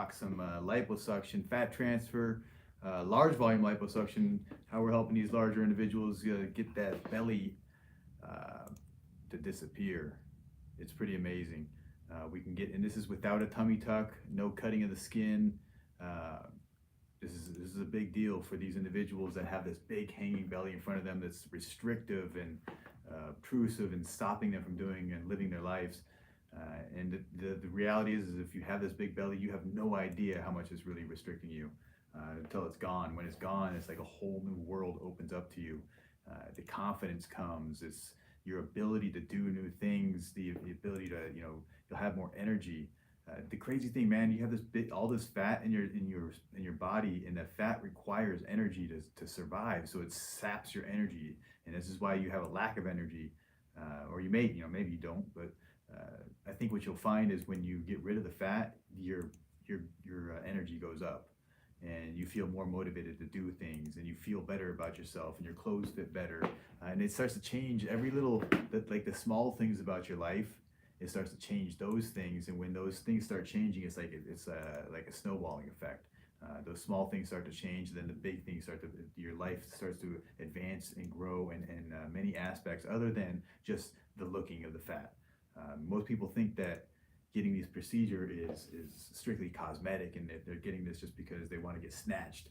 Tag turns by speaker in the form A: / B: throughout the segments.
A: talk some liposuction, fat transfer, large volume liposuction, how we're helping these larger individuals get that belly uh, to disappear. It's pretty amazing. We can get, and this is without a tummy tuck, no cutting of the skin. Uh, this is a big deal for these individuals that have this big hanging belly in front of them that's restrictive and obtrusive and stopping them from doing and living their lives. And the reality is if you have this big belly, you have no idea how much it's really restricting you until it's gone. When it's gone, it's like a whole new world opens up to you. The confidence comes. It's your ability to do new things, the ability to, you'll have more energy. The crazy thing, man, you have all this fat in your body, and that fat requires energy to survive. So it saps your energy, and this is why you have a lack of energy, or maybe you don't. But I think what you'll find is when you get rid of the fat, your energy goes up, and you feel more motivated to do things, and you feel better about yourself, and your clothes fit better, and it starts to change every little, like the small things about your life. It starts to change those things, and when those things start changing, it's like a snowballing effect. Those small things start to change, then the big things your life starts to advance and grow in many aspects other than just the looking of the fat. Most people think that getting this procedure is strictly cosmetic, and that they're getting this just because they want to get snatched.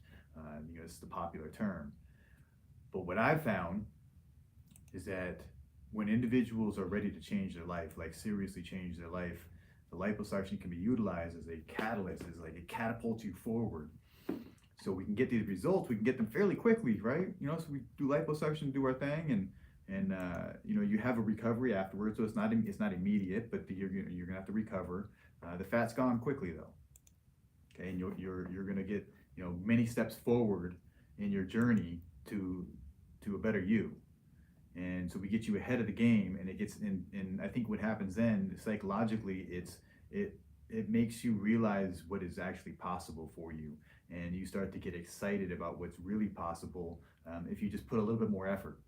A: It's the popular term. But what I've found is that when individuals are ready to change their life, like seriously change their life, the liposuction can be utilized as a catalyst, as like it catapults you forward. So we can get these results, we can get them fairly quickly, right? So we do liposuction, do our thing, and you have a recovery afterwards. So it's not immediate, but you're gonna have to recover. The fat's gone quickly though, okay, and you're gonna get many steps forward in your journey to a better you. And so we get you ahead of the game, and it gets in. And I think what happens then psychologically, it makes you realize what is actually possible for you, and you start to get excited about what's really possible if you just put a little bit more effort.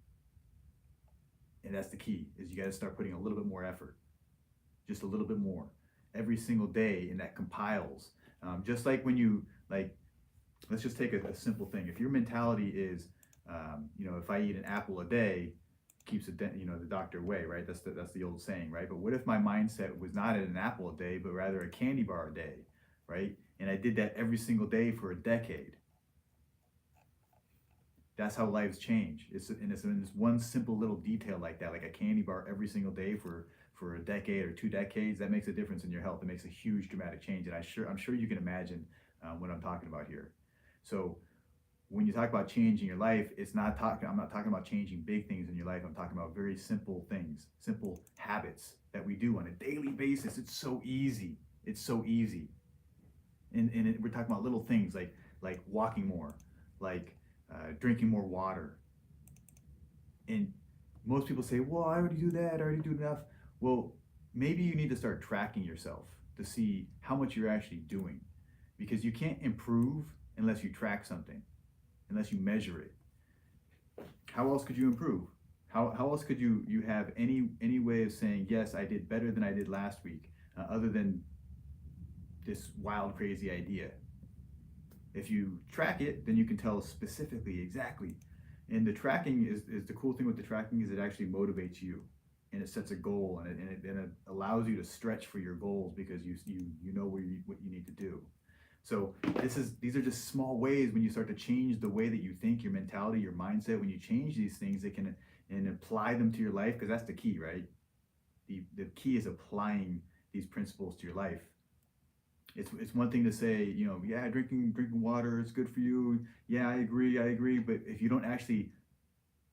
A: And that's the key: is you got to start putting a little bit more effort, just a little bit more, every single day, and that compiles. Just like when you let's just take a simple thing. If your mentality is, if I eat an apple a day, keeps the doctor away, right? That's the old saying, right? But what if my mindset was not at an apple a day, but rather a candy bar a day, right? And I did that every single day for a decade. That's how lives change. It's in this one simple little detail like that, like a candy bar every single day for a decade or 2 decades. That makes a difference in your health. It makes a huge dramatic change, and I'm sure you can imagine what I'm talking about here. So when you talk about changing your life, I'm not talking about changing big things in your life. I'm talking about very simple things, simple habits that we do on a daily basis. It's so easy. It's so easy. And we're talking about little things like walking more, like drinking more water. And most people say, well, I already do that. I already do enough. Well, maybe you need to start tracking yourself to see how much you're actually doing, because you can't improve unless you track something, unless you measure it. How else could you improve? How else could you have any way of saying, yes, I did better than I did last week, other than this wild, crazy idea? If you track it, then you can tell specifically, exactly. And the tracking is the cool thing with the tracking is it actually motivates you, and it sets a goal, and it allows you to stretch for your goals because you know what you need to do. So these are just small ways when you start to change the way that you think, your mentality, your mindset. When you change these things, and apply them to your life, because that's the key, right? The key is applying these principles to your life. It's one thing to say, yeah, drinking water is good for you. Yeah, I agree. But if you don't actually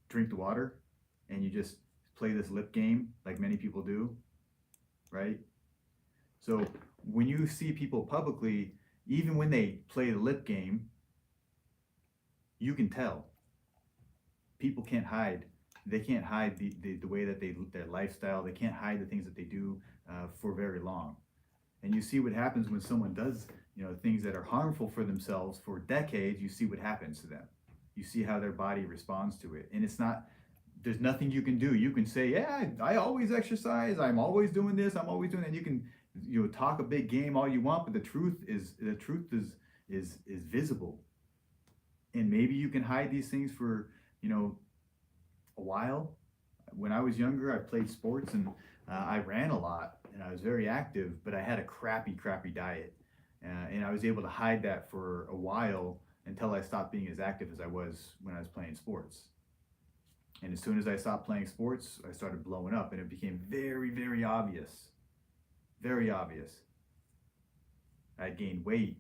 A: drink the water, and you just play this lip game like many people do, right? So when you see people publicly, even when they play the lip game, you can tell. People can't hide. They can't hide the way that their lifestyle. They can't hide the things that they do for very long. And you see what happens when someone does, things that are harmful for themselves for decades. You see what happens to them. You see how their body responds to it. And there's nothing you can do. You can say, yeah, I always exercise. I'm always doing this. I'm always doing that. talk a big game all you want, but the truth is visible. And maybe you can hide these things for, a while. When I was younger, I played sports and I ran a lot and I was very active, but I had a crappy diet. And I was able to hide that for a while until I stopped being as active as I was when I was playing sports. And as soon as I stopped playing sports, I started blowing up and it became very, very obvious. Very obvious. I gained weight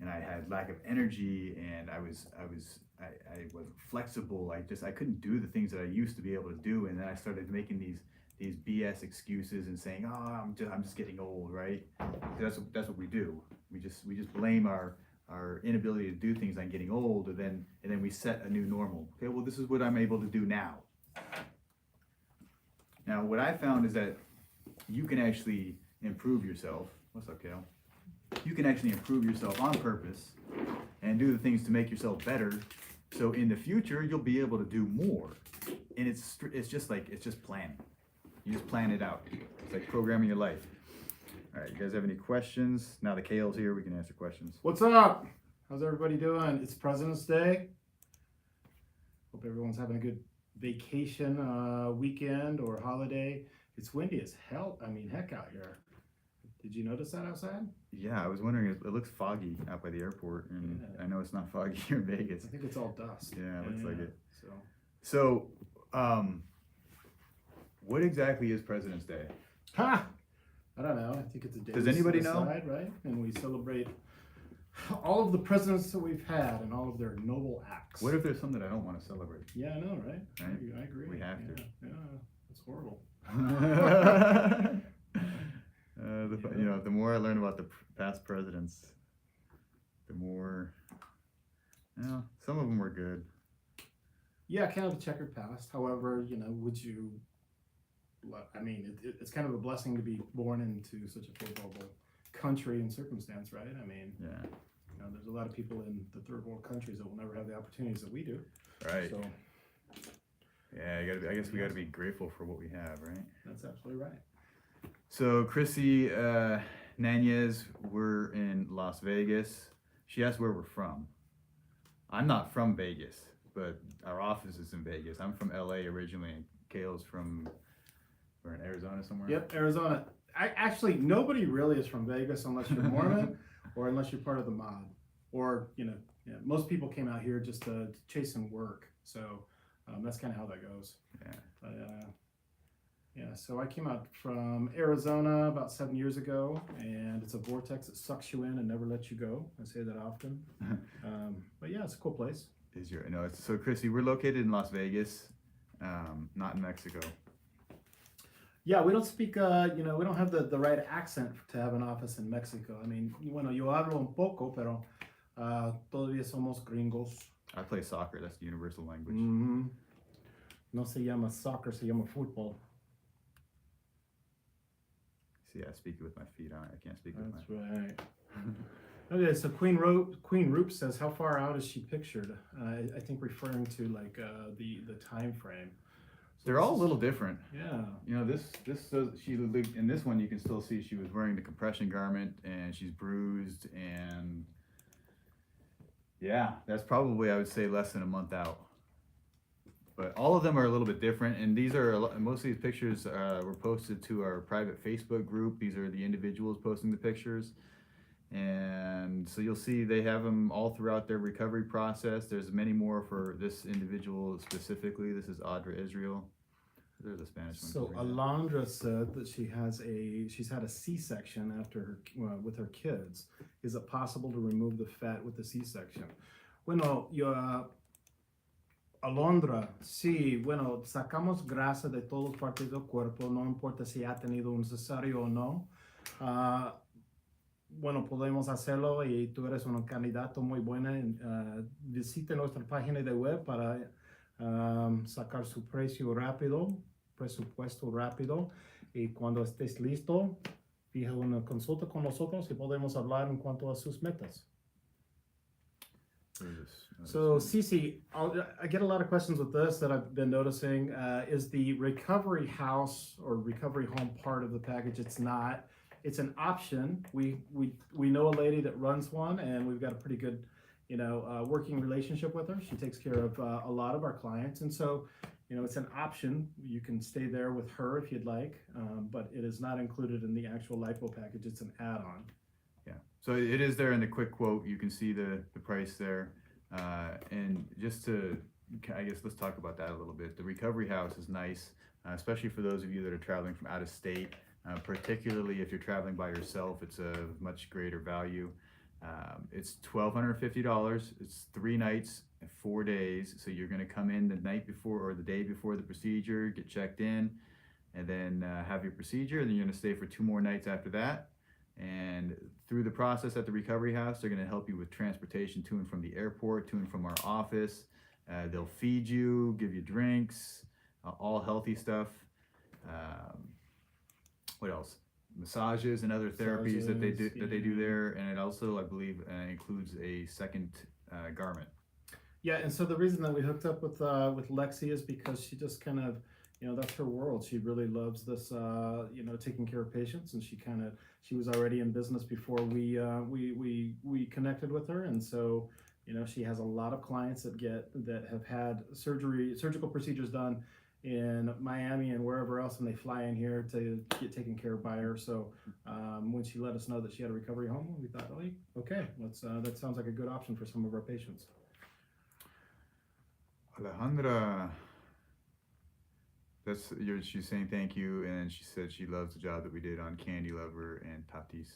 A: and I had lack of energy and I wasn't flexible. I couldn't do the things that I used to be able to do. And then I started making these BS excuses and saying, "Oh, I'm just getting old," right? That's what we do. We just blame our inability to do things on getting old, and then we set a new normal. Okay, well, this is what I'm able to do now. Now, what I found is that you can actually improve yourself. What's up, Kale? You can actually improve yourself on purpose and do the things to make yourself better. So in the future, you'll be able to do more. And it's just planning. You just plan it out. It's like programming your life. All right, you guys have any questions? Now the Kale's here, we can answer questions.
B: What's up? How's everybody doing? It's President's Day. Hope everyone's having a good vacation, weekend or holiday. It's windy as hell. Heck out here. Did you notice that outside?
A: Yeah, I was wondering, it looks foggy out by the airport, and I know it's not foggy here in Vegas.
B: I think it's all dust.
A: Yeah, it looks like it.
B: So,
A: what exactly is President's Day?
B: I don't know. I think it's a day.
A: Does anybody know?
B: Right? And we celebrate all of the presidents that we've had and all of their noble acts.
A: What if there's some that I don't want to celebrate?
B: Yeah, I know, right?
A: Right?
B: I agree.
A: We have to.
B: Yeah, that's horrible.
A: The more I learn about the past presidents, the more, some of them were good.
B: Yeah, kind of a checkered past. However, would you? It's kind of a blessing to be born into such a favorable country and circumstance, right?
A: Yeah.
B: There's a lot of people in the third world countries that will never have the opportunities that we do.
A: Right.
B: So.
A: Yeah, I guess we got to be grateful for what we have, right?
B: That's absolutely right.
A: So Chrissy Nanez, we're in Las Vegas. She asked where we're from. I'm not from Vegas, but our office is in Vegas. I'm from LA originally, and Kale's we're in Arizona somewhere.
B: Yep, Arizona. Actually, nobody really is from Vegas unless you're Mormon or unless you're part of the mob. Or, most people came out here just to chase and work. So that's kind of how that goes.
A: Yeah.
B: But, so I came out from Arizona about 7 years ago, and it's a vortex that sucks you in and never lets you go. I say that often. But yeah, it's a cool place.
A: So Chrissy, we're located in Las Vegas, not in Mexico.
B: Yeah, we don't speak, we don't have the right accent to have an office in Mexico. Yo hablo un poco, pero todavía somos gringos.
A: I play soccer, that's the universal language.
B: Mm-hmm. No se llama soccer, se llama football.
A: See, I speak it with my feet on it. I can't speak with
B: That's right. Okay, so Queen Roop says, how far out is she pictured? I think referring to like the time frame. So
A: they're all a little different.
B: Yeah.
A: This says she lived in this one. You can still see she was wearing the compression garment, and she's bruised, and yeah, that's probably, I would say, less than a month out. But all of them are a little bit different, and most of these pictures were posted to our private Facebook group. These are the individuals posting the pictures, and so you'll see they have them all throughout their recovery process. There's many more for this individual specifically. This is Audra Israel. There's a Spanish one.
B: So Alondra said that she's had a C-section after with her kids. Is it possible to remove the fat with the C-section? Bueno, Alondra, sí, sacamos grasa de todas partes del cuerpo, no importa si ha tenido un cesárea o no. Podemos hacerlo y tú eres un candidato muy bueno. Visite nuestra página de web para sacar su presupuesto rápido, y cuando estés listo, fija una consulta con nosotros y podemos hablar en cuanto a sus metas. So Cece, I get a lot of questions with this that I've been noticing. Is the recovery house or recovery home part of the package? It's not. it's an option. We know a lady that runs one, and we've got a pretty good, working relationship with her. She takes care of a lot of our clients, and so, it's an option. You can stay there with her if you'd like, but it is not included in the actual lipo package. It's an add-on.
A: Yeah, so it is there in the quick quote. You can see the price there, and just to, I guess, let's talk about that a little bit. The recovery house is nice, especially for those of you that are traveling from out of state. Particularly if you're traveling by yourself, it's a much greater value. It's $1,250. It's 3 nights and 4 days. So you're going to come in the night before or the day before the procedure, get checked in, and then have your procedure. And then you're going to stay for 2 more nights after that. And through the process at the recovery house, they're going to help you with transportation to and from the airport, to and from our office. They'll feed you, give you drinks, all healthy stuff. What else? Massages and other therapies that they do there, and it also, I believe, includes a second garment.
B: Yeah, and so the reason that we hooked up with Lexi is because she just kind of, that's her world. She really loves this, taking care of patients, and she was already in business before we connected with her, and so she has a lot of clients that have had surgical procedures done in Miami and wherever else, and they fly in here to get taken care of by her. So when she let us know that she had a recovery home, we thought, oh, okay, that sounds like a good option for some of our patients.
A: Alejandra, she's saying thank you, and she said she loves the job that we did on Candy Lover and Tatis.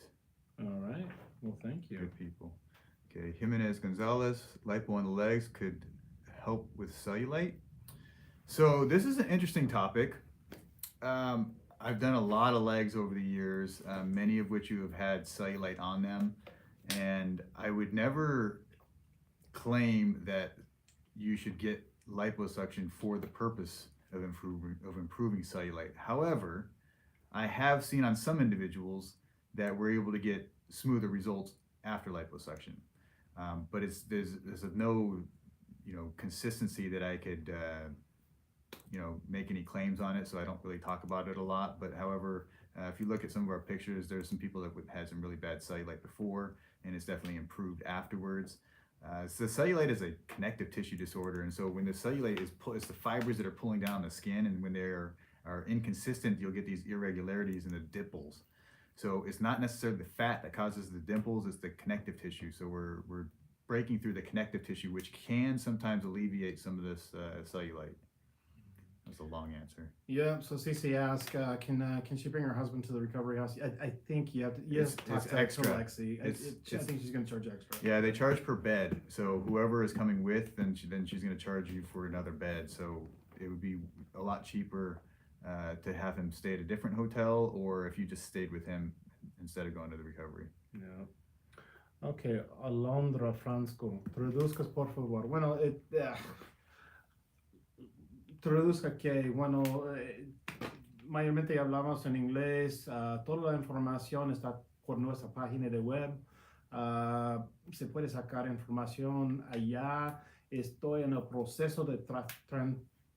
B: All right, well, thank you.
A: Good people. Okay, Jimenez Gonzalez, lipo on the legs could help with cellulite. So this is an interesting topic. I've done a lot of legs over the years, many of which you have had cellulite on them, and I would never claim that you should get liposuction for the purpose of improving cellulite. However, I have seen on some individuals that we're able to get smoother results after liposuction, but there's no consistency that I could make any claims on it, so I don't really talk about it a lot. But however, if you look at some of our pictures, there's some people that had some really bad cellulite before, and it's definitely improved afterwards. So cellulite is a connective tissue disorder, and so when the cellulite it's the fibers that are pulling down the skin, and when they are inconsistent, you'll get these irregularities in the dimples. So it's not necessarily the fat that causes the dimples, it's the connective tissue. So we're breaking through the connective tissue, which can sometimes alleviate some of this cellulite. That's a long answer.
B: Yeah, so Cece asked, can she bring her husband to the recovery house? I think you have to. Yes,
A: it's extra.
B: Lexi. I think she's going to charge extra.
A: Yeah, they charge per bed. So whoever is coming with, then she's going to charge you for another bed. So it would be a lot cheaper to have him stay at a different hotel, or if you just stayed with him instead of going to the recovery.
B: Yeah. Okay, Alondra Franco, traduzcas por favor. Bueno, traduzca que, bueno, mayormente hablamos en inglés, toda la información está por nuestra página de web, se puede sacar información allá, estoy en el proceso de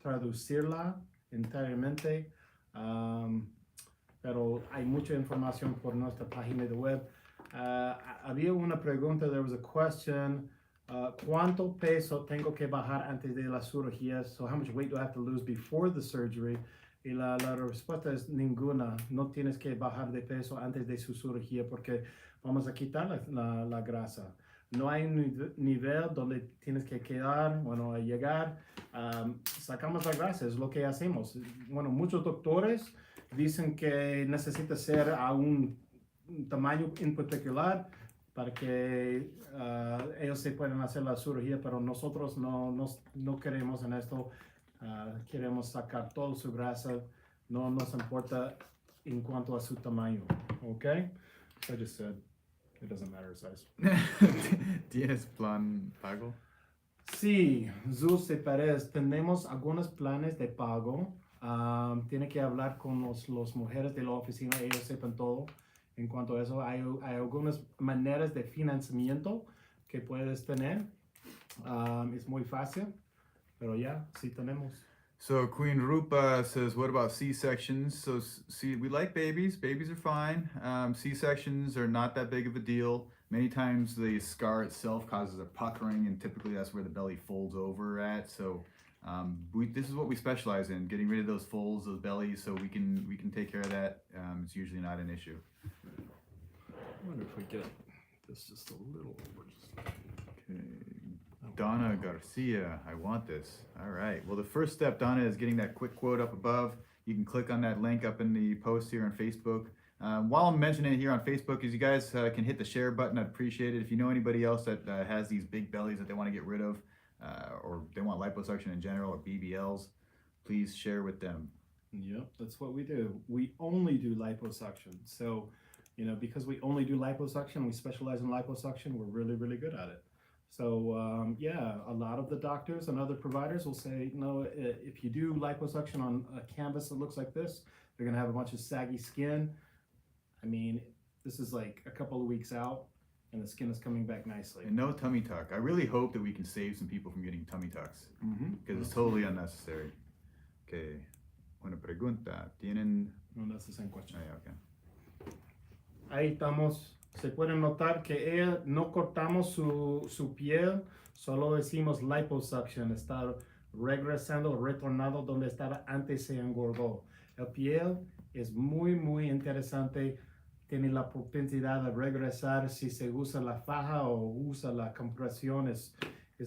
B: traducirla enteramente, pero hay mucha información por nuestra página de web. Había una pregunta, there was a question, ¿cuánto peso tengo que bajar antes de la cirugía? So how much weight do I have to lose before the surgery? Y la respuesta es ninguna. No tienes que bajar de peso antes de su cirugía porque vamos a quitar la grasa. No hay un nivel donde tienes que quedar, bueno, a llegar. Sacamos la grasa, es lo que hacemos. Bueno, muchos doctores dicen que necesita ser a un tamaño en particular para que ellos se puedan hacer la cirugía, pero nosotros no queremos en esto. Queremos sacar toda su grasa, no nos importa en cuanto a su tamaño, okay? So I just said, it doesn't matter size.
A: ¿Tienes plan pago?
B: Sí, Zulce Pérez, tenemos algunos planes de pago. Tiene que hablar con las mujeres de la oficina, ellos sepan todo. En cuanto a eso, hay algunas maneras de financiamiento que puedes tener. Es muy fácil, pero ya, sí tenemos.
A: So Queen Rupa says, what about C-sections? So see, we like babies. Babies are fine. C-sections are not that big of a deal. Many times the scar itself causes a puckering, and typically that's where the belly folds over at. So this is what we specialize in, getting rid of those folds, those bellies, so we can take care of that. It's usually not an issue.
B: I wonder if we get this just a little over.
A: Okay. Donna Garcia, I want this. All right. Well, the first step, Donna, is getting that quick quote up above. You can click on that link up in the post here on Facebook. While I'm mentioning it here on Facebook, is you guys can hit the share button. I'd appreciate it. If you know anybody else that has these big bellies that they want to get rid of, or they want liposuction in general, or BBLs, please share with them.
B: Yep, that's what we do. We only do liposuction. So, because we only do liposuction, we specialize in liposuction, we're really, really good at it. So, yeah, a lot of the doctors and other providers will say, if you do liposuction on a canvas that looks like this, they're going to have a bunch of saggy skin. I mean, this is like a couple of weeks out, and the skin is coming back nicely.
A: And no tummy tuck. I really hope that we can save some people from getting tummy tucks, because it's totally unnecessary. Okay, una pregunta. ¿Tienen?
B: No, that's the same question.
A: Oh, yeah, okay.
B: Ahí estamos. Se puede notar que ella no cortamos su piel, solo decimos liposuction, está regresando, retornado donde estaba antes se engordó. La piel es muy, muy interesante. Tiene la propensidad de regresar si se usa la faja o usa la compresión. Es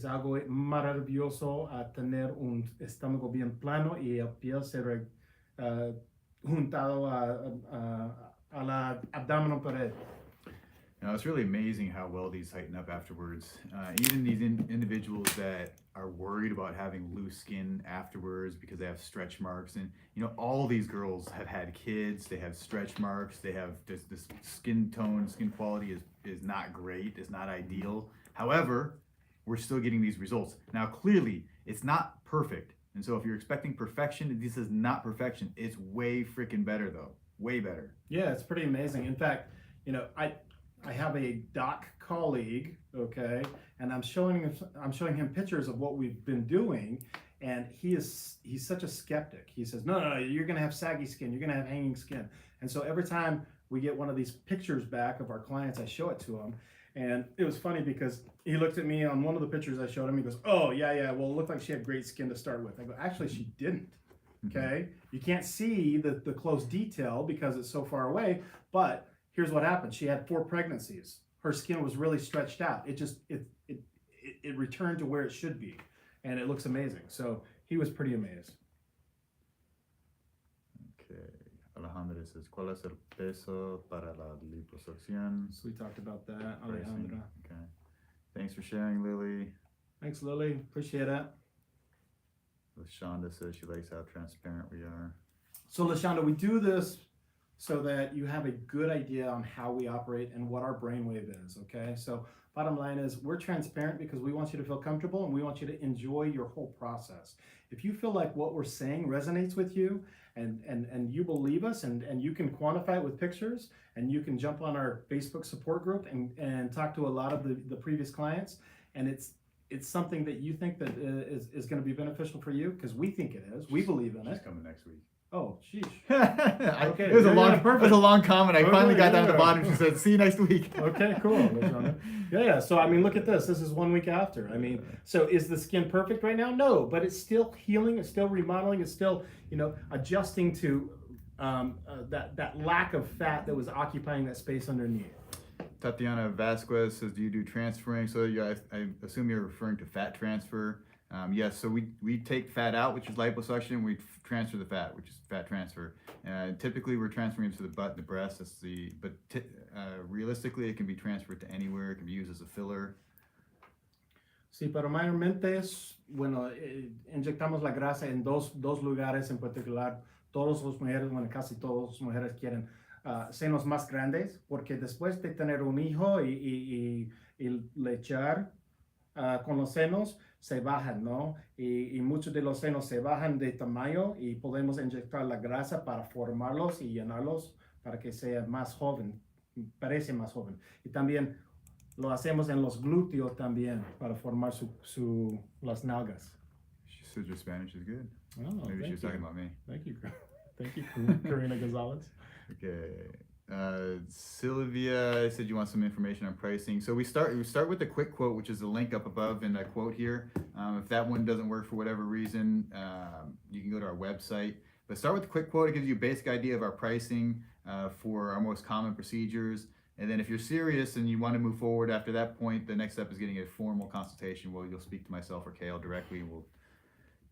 B: algo maravilloso a tener un estómago bien plano y la piel se juntado a la abdominal pared.
A: It's really amazing how well these tighten up afterwards. Even these individuals that are worried about having loose skin afterwards because they have stretch marks, and all these girls have had kids, they have stretch marks, they have this skin tone, skin quality is not great, it's not ideal. However, we're still getting these results. Now, clearly, it's not perfect. And so if you're expecting perfection, this is not perfection. It's way freaking better though, way better.
B: Yeah, it's pretty amazing. In fact, I have a doc colleague, okay, and I'm showing him pictures of what we've been doing, and he's such a skeptic. He says, no, you're gonna have saggy skin, you're gonna have hanging skin. And so every time we get one of these pictures back of our clients, I show it to him. And it was funny because he looked at me on one of the pictures I showed him, he goes, oh, yeah, well, it looked like she had great skin to start with. I go, actually, she didn't, okay? You can't see the close detail because it's so far away, but here's what happened. She had 4 pregnancies. Her skin was really stretched out. It returned to where it should be, and it looks amazing. So he was pretty amazed.
A: Okay. Alejandra says, ¿cuál es el peso para la liposucción?
B: So we talked about that, Alejandra.
A: Okay. Thanks for sharing, Lily.
B: Thanks, Lily. Appreciate it.
A: LaShonda says she likes how transparent we are.
B: So LaShonda, we do this so that you have a good idea on how we operate and what our brainwave is, okay? So bottom line is we're transparent because we want you to feel comfortable and we want you to enjoy your whole process. If you feel like what we're saying resonates with you and you believe us and you can quantify it with pictures and you can jump on our Facebook support group and talk to a lot of the previous clients, and it's something that you think that is going to be beneficial for you, because we think it is. We believe in it.
A: She's coming next week.
B: Oh, sheesh.
A: Okay. It was a long comment. I finally got down to the bottom. She said, see you next week.
B: Okay, cool. Yeah. So, I mean, look at this. This is 1 week after. I mean, so is the skin perfect right now? No, but it's still healing. It's still remodeling. It's still, adjusting to that lack of fat that was occupying that space underneath.
A: Tatiana Vasquez says, do you do transferring? So yeah, I assume you're referring to fat transfer. Yes, so we take fat out, which is liposuction, we transfer the fat, which is fat transfer. Typically we're transferring it to the butt and the breast, but realistically it can be transferred to anywhere, it can be used as a filler.
B: Sí, pero mayormente inyectamos la grasa en dos lugares en particular. Todas las mujeres, casi todas las mujeres quieren senos más grandes, porque después de tener un hijo y lechar con los senos, se bajan, ¿no? Y muchos de los senos se bajan de tamaño y podemos inyectar la grasa para formarlos y llenarlos para que sea más joven, parece más joven. Y también lo hacemos en los glúteos también para formar las nalgas.
A: She said your Spanish is good.
B: Oh,
A: Maybe she was talking about me.
B: Thank you. Thank you, Karina Gonzalez.
A: Okay. Sylvia said you want some information on pricing. So we start with the quick quote, which is the link up above in that quote here. If that one doesn't work for whatever reason, you can go to our website. But start with the quick quote. It gives you a basic idea of our pricing for our most common procedures. And then if you're serious and you want to move forward after that point, the next step is getting a formal consultation where you'll speak to myself or Kale directly, and we'll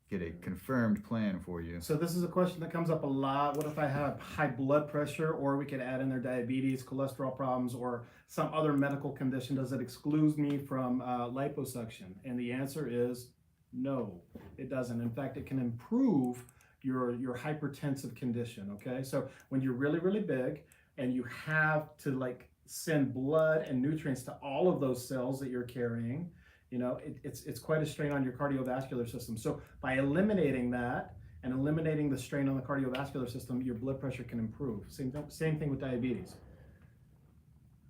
A: get a confirmed plan for you.
B: So this is a question that comes up a lot. What if I have high blood pressure, or we could add in their diabetes, cholesterol problems, or some other medical condition? Does it exclude me from liposuction? And the answer is no, it doesn't. In fact, it can improve your hypertensive condition, okay? So when you're really, really big and you have to like send blood and nutrients to all of those cells that you're carrying, you know, it's quite a strain on your cardiovascular system. So by eliminating that and eliminating the strain on the cardiovascular system, your blood pressure can improve. Same thing with diabetes.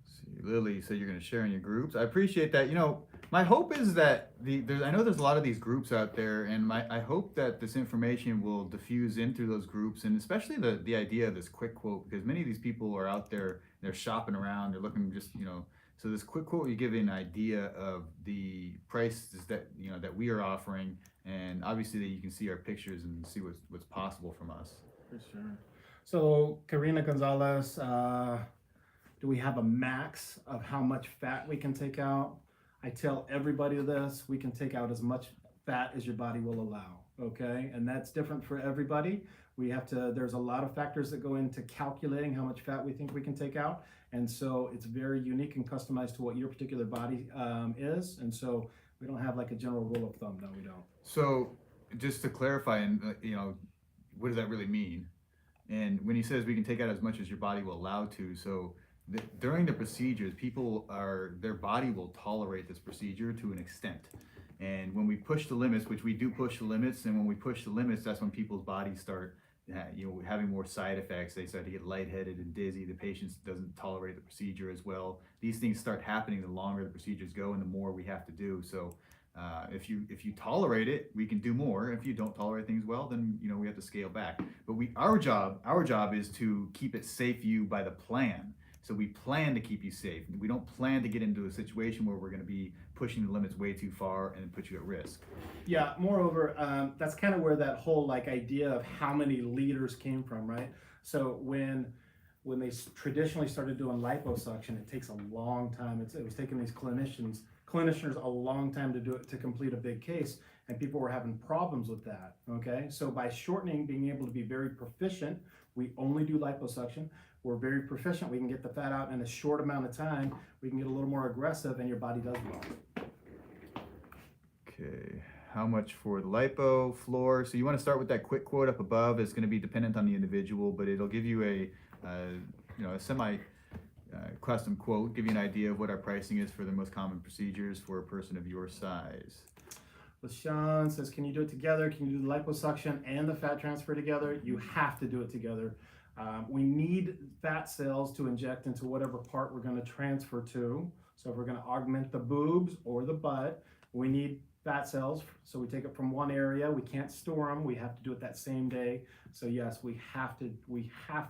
A: See, Lily said you're going to share in your groups. I appreciate that. You know, my hope is that I know there's a lot of these groups out there, and I hope that this information will diffuse in through those groups, and especially the idea of this quick quote, because many of these people are out there, they're shopping around, they're looking just, you know. So this quick quote, you give an idea of the prices that, you know, that we are offering, and obviously that you can see our pictures and see what's possible from us.
B: For sure. So Karina Gonzalez, do we have a max of how much fat we can take out? I tell everybody this: we can take out as much fat as your body will allow. Okay, and that's different for everybody. There's a lot of factors that go into calculating how much fat we think we can take out. And so it's very unique and customized to what your particular body is. And so we don't have like a general rule of thumb. No, we don't.
A: So just to clarify, and you know, what does that really mean? And when he says we can take out as much as your body will allow to, so during the procedures, their body will tolerate this procedure to an extent. And when we push the limits, which we do push the limits, and when we push the limits, that's when people's bodies start having more side effects. They start to get lightheaded and dizzy. The patient doesn't tolerate the procedure as well. These things start happening the longer the procedures go and the more we have to do. So if you tolerate it, we can do more. If you don't tolerate things well, then you know we have to scale back. But our job is to keep it safe for you by the plan. So we plan to keep you safe. We don't plan to get into a situation where we're going to be pushing the limits way too far and put you at risk.
B: Yeah, moreover, that's kind of where that whole like idea of how many liters came from, right? So when they traditionally started doing liposuction, it takes a long time. It was taking these clinicians a long time to do it, to complete a big case, and people were having problems with that, okay? So by shortening, being able to be very proficient, we only do liposuction. We're very proficient. We can get the fat out in a short amount of time. We can get a little more aggressive, and your body does well.
A: Okay, how much for the lipo floor? So you want to start with that quick quote up above. It's going to be dependent on the individual, but it'll give you a semi custom quote, give you an idea of what our pricing is for the most common procedures for a person of your size.
B: LaShawn says, can you do it together? Can you do the liposuction and the fat transfer together? You have to do it together. We need fat cells to inject into whatever part we're going to transfer to. So if we're going to augment the boobs or the butt, we need fat cells. So we take it from one area. We can't store them. We have to do it that same day. So yes, we have to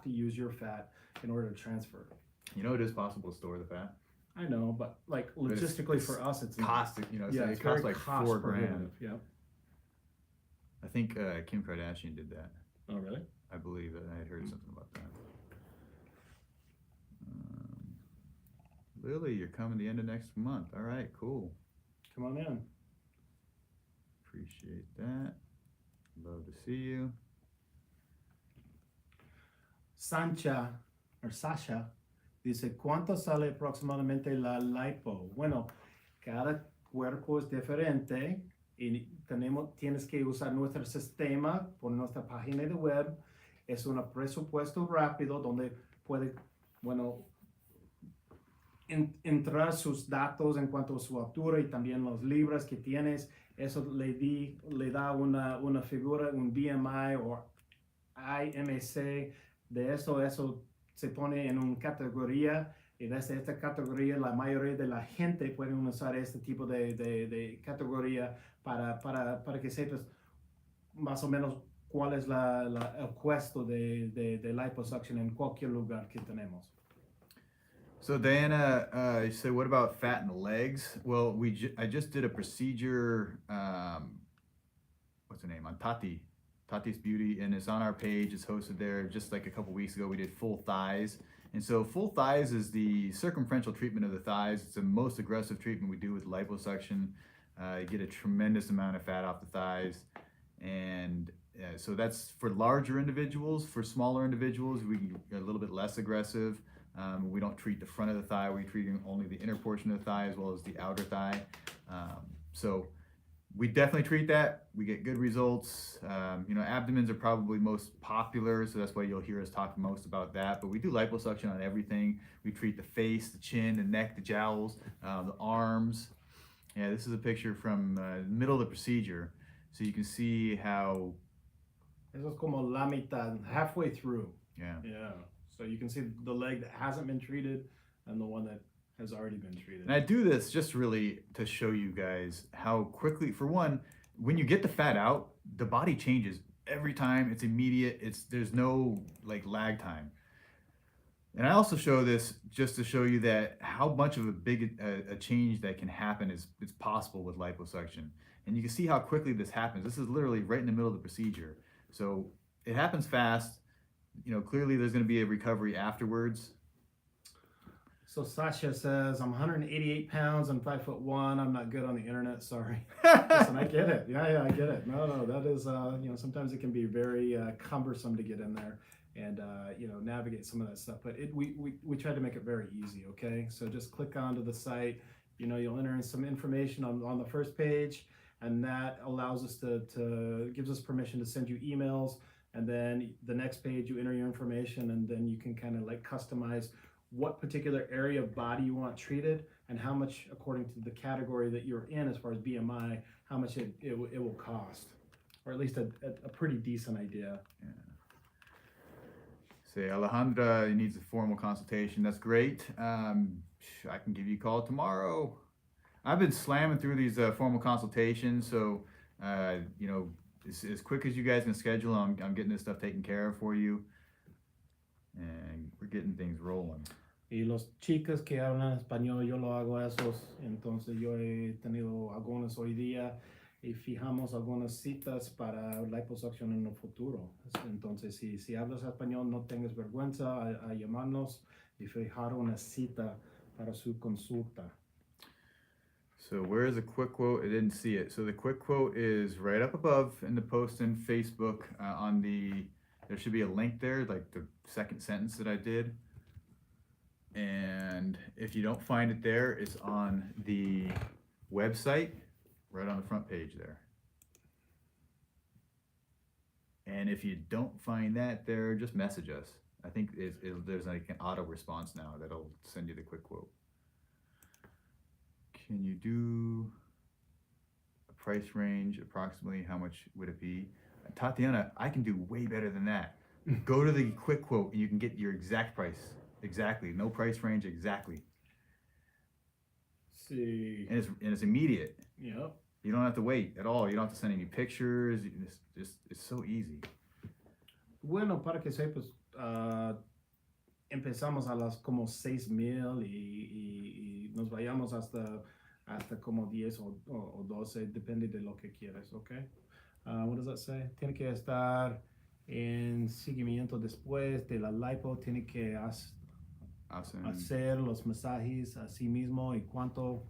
B: use your fat in order to transfer.
A: You know, it is possible to store the fat.
B: I know, but like logistically for us, it's
A: cost. You know,
B: yeah,
A: so
B: it
A: costs like $4,000.
B: Yeah.
A: I think Kim Kardashian did that.
B: Oh, really?
A: I believe that I had heard something about that. Lily, you're coming the end of next month. All right, cool.
B: Come on in.
A: Appreciate that. Love to see you.
B: Sasha dice, ¿cuánto sale aproximadamente la lipo? Bueno, cada cuerpo es diferente y tienes que usar nuestro sistema por nuestra página de web. Es un presupuesto rápido donde puede, entrar sus datos en cuanto a su altura y también las libras que tienes. Eso le da una figura, un BMI o IMC. De eso se pone en una categoría, y desde esta categoría la mayoría de la gente puede usar este tipo de categoría para que sepas más o menos cuál es el costo de liposuction en cualquier lugar que tenemos.
A: So Diana, you said, what about fat in the legs? Well, I just did a procedure, what's her name, on Tati's Beauty, and it's on our page, it's hosted there. Just like a couple weeks ago, we did full thighs. And so full thighs is the circumferential treatment of the thighs. It's the most aggressive treatment we do with liposuction. You get a tremendous amount of fat off the thighs. And so that's for larger individuals. For smaller individuals, we get a little bit less aggressive. We don't treat the front of the thigh, we treat only the inner portion of the thigh as well as the outer thigh. So we definitely treat that. We get good results. Abdomens are probably most popular, so that's why you'll hear us talk most about that. But we do liposuction on everything. We treat the face, the chin, the neck, the jowls, the arms. Yeah, this is a picture from the middle of the procedure. So you can see how...
B: Eso es como la mitad, halfway through.
A: Yeah.
B: Yeah. So you can see the leg that hasn't been treated and the one that has already been treated.
A: And I do this just really to show you guys how quickly, for one, when you get the fat out, the body changes every time. It's immediate. There's no lag time. And I also show this just to show you that how much of a big a change that can happen is possible with liposuction. And you can see how quickly this happens. This is literally right in the middle of the procedure. So it happens fast. Clearly there's going to be a recovery afterwards.
B: So Sasha says, I'm 188 pounds, I'm 5'1", I'm not good on the internet, sorry. Listen, I get it. Yeah, I get it. No, that is, sometimes it can be very cumbersome to get in there and, navigate some of that stuff. But we try to make it very easy, okay? So just click onto the site, you'll enter in some information on the first page, and that allows us gives us permission to send you emails. And then the next page, you enter your information, and then you can kind of customize what particular area of body you want treated and how much, according to the category that you're in as far as BMI, how much it will cost, or at least a pretty decent idea.
A: Yeah. Say Alejandra needs a formal consultation. That's great. I can give you a call tomorrow. I've been slamming through these formal consultations, so as quick as you guys can schedule, I'm getting this stuff taken care of for you, and we're getting things rolling.
B: Y los chicos que hablan español, yo lo hago esos, entonces yo he tenido algunos hoy día y fijamos algunas citas para liposuction en el futuro. Entonces, si hablas español, no tengas vergüenza a llamarnos y fijar una cita para su consulta.
A: So where is the quick quote? I didn't see it. So the quick quote is right up above in the post in Facebook there should be a link there, like the second sentence that I did. And if you don't find it there, it's on the website, right on the front page there. And if you don't find that there, just message us. I think there's an auto response now that'll send you the quick quote. Can you do a price range? Approximately how much would it be? Tatiana, I can do way better than that. Go to the quick quote and you can get your exact price. Exactly. No price range, exactly.
B: See.
A: And it's immediate.
B: Yep.
A: You don't have to wait at all. You don't have to send any pictures. It's so easy.
B: Bueno, para que sepas, empezamos a las como 6,000 y nos vayamos hasta como 10 o 12, depende de lo que quieras, okay? What does that say? Tiene que estar en seguimiento después de la lipo, tiene que hacer los masajes a sí mismo y cuánto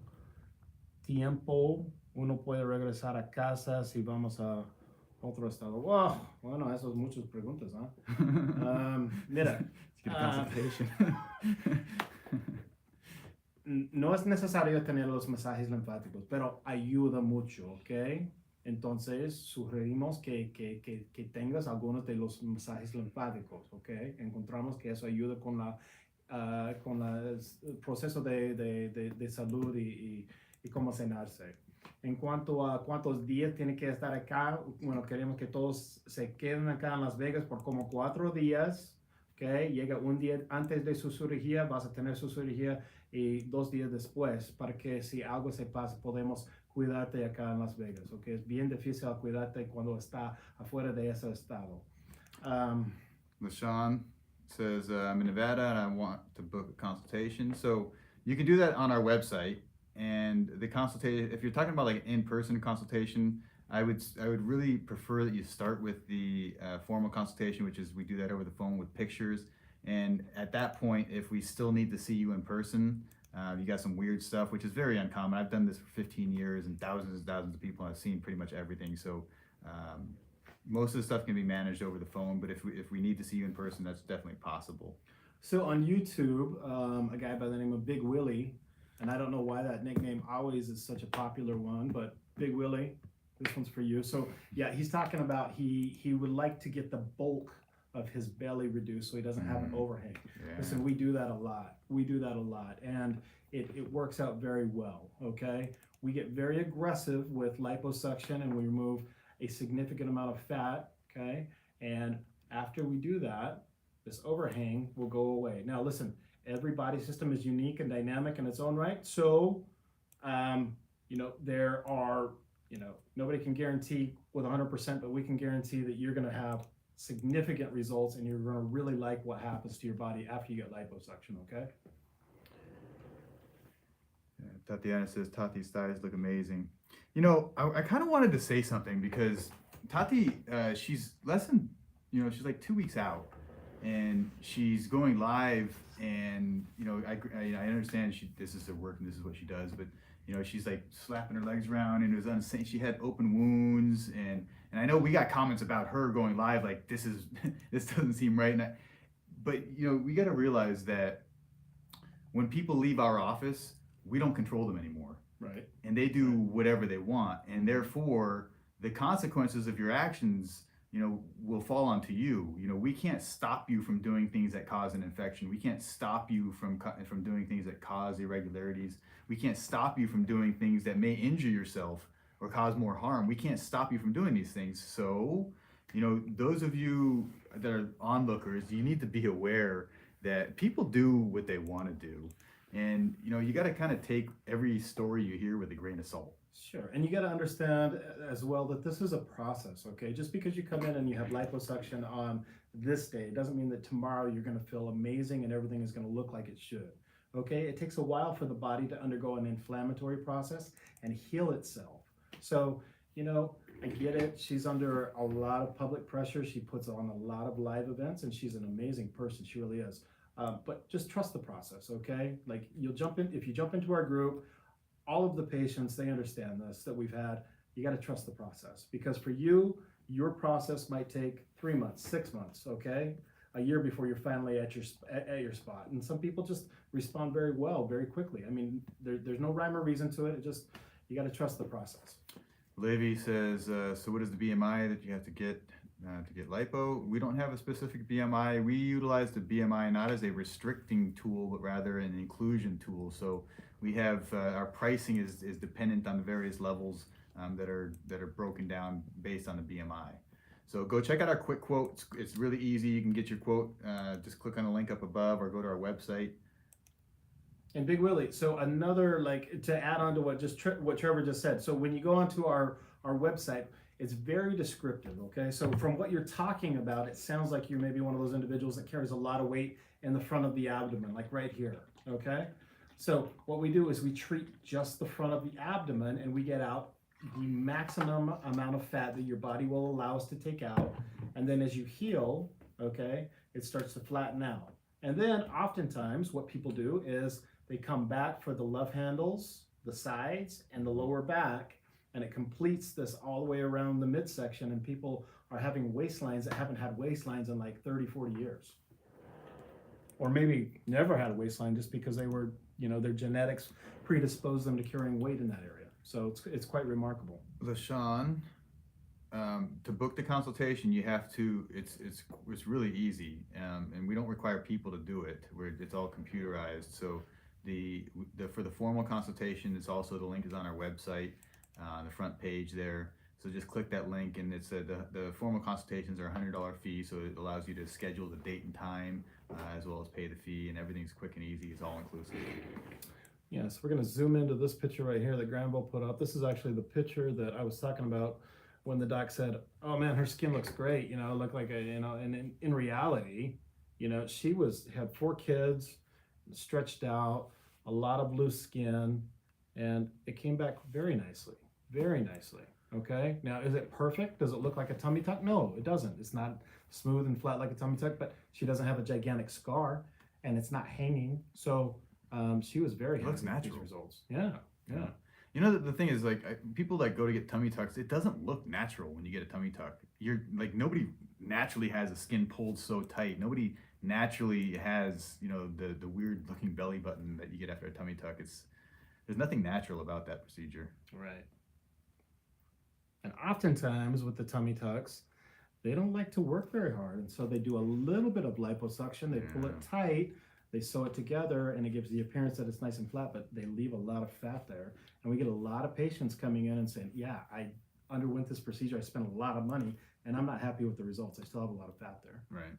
B: tiempo uno puede regresar a casa si vamos a otro estado. Wow, bueno, esas son muchas preguntas, ¿eh? Mira. No es necesario tener los masajes linfáticos, pero ayuda mucho, ¿ok? Entonces, sugerimos que tengas algunos de los masajes linfáticos, ¿ok? Encontramos que eso ayuda con el proceso de salud y cómo sanarse. En cuanto a cuántos días tiene que estar acá, bueno, queremos que todos se queden acá en Las Vegas por como 4 días, ¿ok? Llega un día antes de su cirugía, vas a tener su cirugía y 2 días después, para que si algo se pasa, podemos cuidarte acá en Las Vegas, ¿ok? Es bien difícil cuidarte cuando está afuera de ese estado.
A: LaShawn says, I'm in Nevada and I want to book a consultation. So you can do that on our website. And the consultation, if you're talking about like in-person consultation, I would really prefer that you start with the formal consultation, which is we do that over the phone with pictures. And at that point, if we still need to see you in person, you got some weird stuff, which is very uncommon. I've done this for 15 years and thousands of people. I've seen pretty much everything. So most of the stuff can be managed over the phone, but if we need to see you in person, that's definitely possible.
B: So on YouTube, a guy by the name of Big Willie, and I don't know why that nickname always is such a popular one, but Big Willie, this one's for you. So yeah, he's talking about he would like to get the bulk of his belly reduced so he doesn't have an overhang.
A: Yeah.
B: Listen, we do that a lot. We do that a lot, and it works out very well, okay? We get very aggressive with liposuction and we remove a significant amount of fat, okay? And after we do that, this overhang will go away. Now listen, every body system is unique and dynamic in its own right. So, there are, nobody can guarantee with 100%, but we can guarantee that you're gonna have significant results and you're gonna really like what happens to your body after you get liposuction, okay?
A: Tatiana says, Tati's thighs look amazing. I kind of wanted to say something because Tati, she's less than, she's like 2 weeks out and she's going live and, I understand this is her work and this is what she does, but, she's like slapping her legs around and it was insane. She had open wounds and I know we got comments about her going live like this doesn't seem right. But we got to realize that when people leave our office, we don't control them anymore.
B: Right.
A: And they do whatever they want. And therefore, the consequences of your actions, will fall onto you. We can't stop you from doing things that cause an infection. We can't stop you from doing things that cause irregularities. We can't stop you from doing things that may injure yourself or cause more harm. We can't stop you from doing these things. So, those of you that are onlookers, you need to be aware that people do what they want to do. And, you got to kind of take every story you hear with a grain of salt.
B: Sure, and you got to understand as well that this is a process, okay? Just because you come in and you have liposuction on this day, it doesn't mean that tomorrow you're going to feel amazing and everything is going to look like it should, okay? It takes a while for the body to undergo an inflammatory process and heal itself. So, I get it. She's under a lot of public pressure. She puts on a lot of live events and she's an amazing person. She really is. But just trust the process, okay? Like if you jump into our group, all of the patients, they understand this, that we've had, you gotta trust the process. Because for you, your process might take 3 months, 6 months, okay? A year before you're finally at your spot. And some people just respond very well, very quickly. I mean, there's no rhyme or reason to it. You gotta trust the process.
A: Livy says, so what is the BMI that you have to get lipo? We don't have a specific BMI. We utilize the BMI not as a restricting tool, but rather an inclusion tool. So we have our pricing is dependent on the various levels that are broken down based on the BMI. So go check out our quick quote. It's really easy. You can get your quote. Just click on the link up above or go to our website.
B: And Big Willie, so another, to add on to what Trevor just said. So when you go onto our website, it's very descriptive, okay? So from what you're talking about, it sounds like you're maybe one of those individuals that carries a lot of weight in the front of the abdomen, like right here, okay? So what we do is we treat just the front of the abdomen and we get out the maximum amount of fat that your body will allow us to take out. And then as you heal, okay, it starts to flatten out. And then oftentimes what people do is they come back for the love handles, the sides, and the lower back, and it completes this all the way around the midsection, and people are having waistlines that haven't had waistlines in like 30, 40 years. Or maybe never had a waistline just because they were, their genetics predisposed them to carrying weight in that area. So it's quite remarkable.
A: LaShawn, to book the consultation, you have to, it's really easy, and we don't require people to do it. It's all computerized. So for the formal consultation, it's also, the link is on our website, on the front page there. So just click that link, and it's the formal consultations are $100 fee, so it allows you to schedule the date and time, as well as pay the fee, and everything's quick and easy. It's all inclusive.
B: Yes, we're going to zoom into this picture right here that Granville put up. This is actually the picture that I was talking about when the doc said, "Oh man, her skin looks great." You know, it looked like a, you know, and in reality, you know, she had 4 kids, stretched out, a lot of blue skin, and it came back very nicely, very nicely. Okay, now is it perfect? Does it look like a tummy tuck? No, it doesn't. It's not smooth and flat like a tummy tuck, but she doesn't have a gigantic scar, and it's not hanging. So she was very happy
A: Looks
B: with
A: natural.
B: these results. Yeah.
A: You know, the thing is, like, people that go to get tummy tucks, it doesn't look natural when you get a tummy tuck. You're like, nobody naturally has a skin pulled so tight. Nobody naturally has, you know, the weird looking belly button that you get after a tummy tuck. There's nothing natural about that procedure.
B: Right. And oftentimes with the tummy tucks, they don't like to work very hard. And so they do a little bit of liposuction. They pull it tight, they sew it together, and it gives the appearance that it's nice and flat, but they leave a lot of fat there. And we get a lot of patients coming in and saying, yeah, I underwent this procedure. I spent a lot of money, and I'm not happy with the results. I still have a lot of fat there.
A: Right.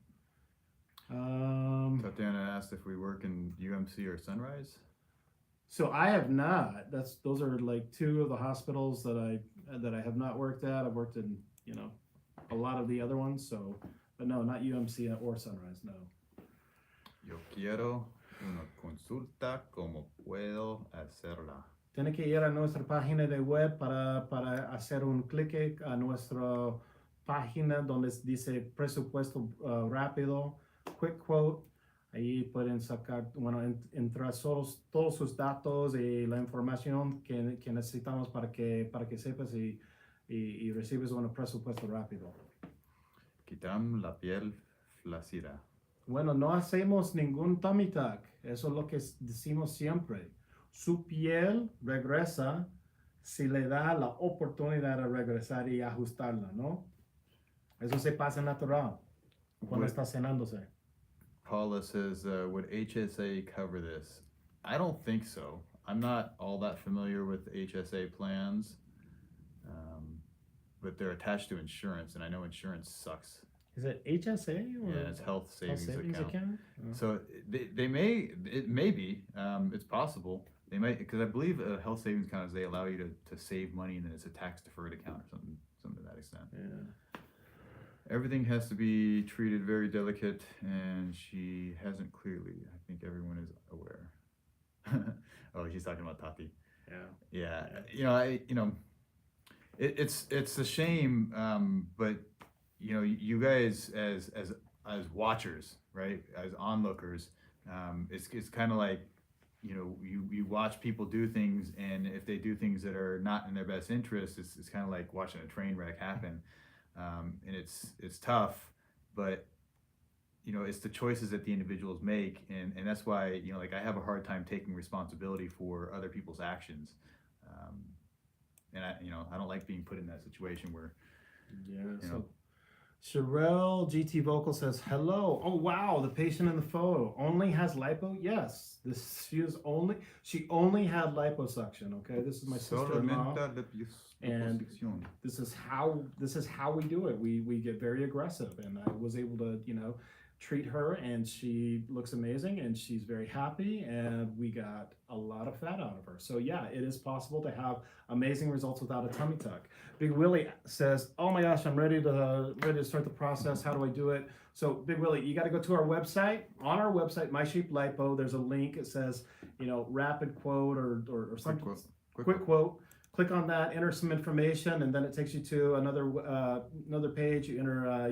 B: Um,
A: Tatiana asked if we work in UMC or Sunrise.
B: So I have not. Those are like 2 of the hospitals that I have not worked at. I've worked in, you know, a lot of the other ones. So, but no, not UMC or Sunrise. No.
A: Yo quiero una consulta, ¿cómo puedo hacerla?
B: Tiene que ir a nuestra página de web para hacer un clic a nuestra página donde dice presupuesto rápido, quick quote. Ahí pueden sacar, bueno, entrar todos sus datos y la información que necesitamos para que sepas y recibes un presupuesto rápido.
A: Quitam la piel flácida.
B: Bueno, no hacemos ningún tummy tuck. Eso es lo que decimos siempre. Su piel regresa si le da la oportunidad de regresar y ajustarla, ¿no? Eso se pasa natural cuando está cenándose.
A: Paula says, would HSA cover this? I don't think so. I'm not all that familiar with HSA plans, but they're attached to insurance, and I know insurance sucks.
B: Is it HSA or
A: Yeah, it's health savings account.
B: Oh.
A: So it may be, it's possible. They might, because I believe a health savings account is they allow you to save money, and then it's a tax deferred account or something to that extent.
B: Yeah.
A: Everything has to be treated very delicate, and she hasn't clearly. I think everyone is aware. Oh, she's talking about Tati.
B: Yeah.
A: Yeah. It's a shame, but you guys as watchers, right? As onlookers, it's kind of like, you watch people do things, and if they do things that are not in their best interest, it's kind of like watching a train wreck happen. And it's tough, but it's the choices that the individuals make, and that's why like I have a hard time taking responsibility for other people's actions, and I don't like being put in that situation where
B: So Sherelle GT Vocal says hello. Oh wow, the patient in the photo only has lipo. Yes, she only had liposuction. Okay, this is my sister-in-law. And this is how we do it. We get very aggressive, and I was able to treat her, and she looks amazing, and she's very happy, and we got a lot of fat out of her. So yeah, it is possible to have amazing results without a tummy tuck. Big Willie says, oh my gosh, I'm ready to start the process. How do I do it? So Big Willie, you got to go to our website. On our website, My Shape Lipo, there's a link. It says rapid quote or something. Quick quote. Click on that, enter some information, and then it takes you to another page. You enter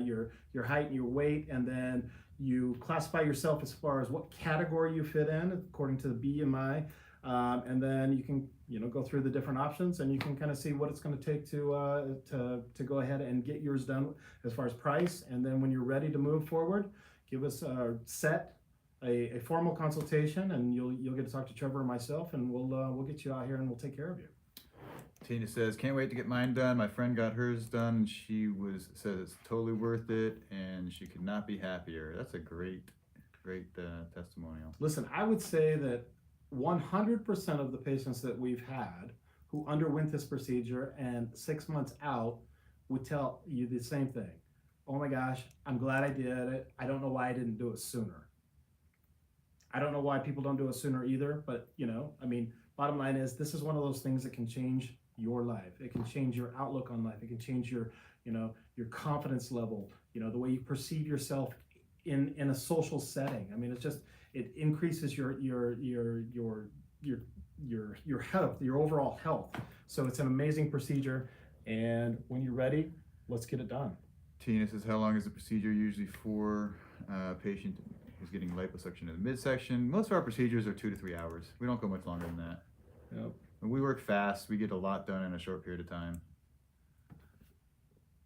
B: your height and your weight, and then you classify yourself as far as what category you fit in according to the BMI, and then you can go through the different options, and you can kind of see what it's going to take to go ahead and get yours done as far as price. And then when you're ready to move forward, give us a formal consultation, and you'll get to talk to Trevor and myself, and we'll get you out here and we'll take care of you.
A: Tina says, can't wait to get mine done. My friend got hers done, and she says it's totally worth it, and she could not be happier. That's a great testimonial.
B: Listen, I would say that 100% of the patients that we've had who underwent this procedure and 6 months out would tell you the same thing. Oh my gosh, I'm glad I did it. I don't know why I didn't do it sooner. I don't know why people don't do it sooner either, but bottom line is this is one of those things that can change your life. It can change your outlook on life. It can change your confidence level, the way you perceive yourself in a social setting. I mean, it increases your health, your overall health. So it's an amazing procedure. And when you're ready, let's get it done.
A: Tina says, how long is the procedure usually for a patient who's getting liposuction in the midsection? Most of our procedures are 2 to 3 hours. We don't go much longer than that.
B: Yep.
A: And we work fast. We get a lot done in a short period of time.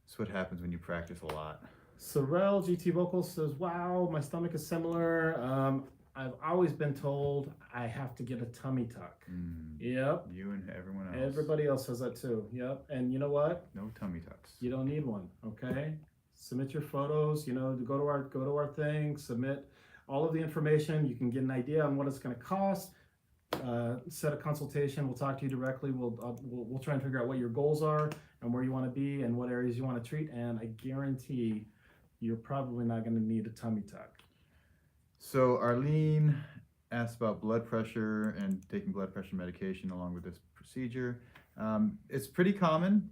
A: That's what happens when you practice a lot.
B: Sorrel GT Vocals says, wow, my stomach is similar. I've always been told I have to get a tummy tuck. Yep.
A: You and everyone else.
B: Everybody else says that too. Yep. And you know what?
A: No tummy tucks.
B: You don't need one. Okay. Submit your photos. Go to our thing. Submit all of the information. You can get an idea on what it's going to cost. Set a consultation. We'll talk to you directly. We'll try and figure out what your goals are and where you want to be and what areas you want to treat. And I guarantee you're probably not going to need a tummy tuck.
A: So Arlene asked about blood pressure and taking blood pressure medication along with this procedure. It's pretty common.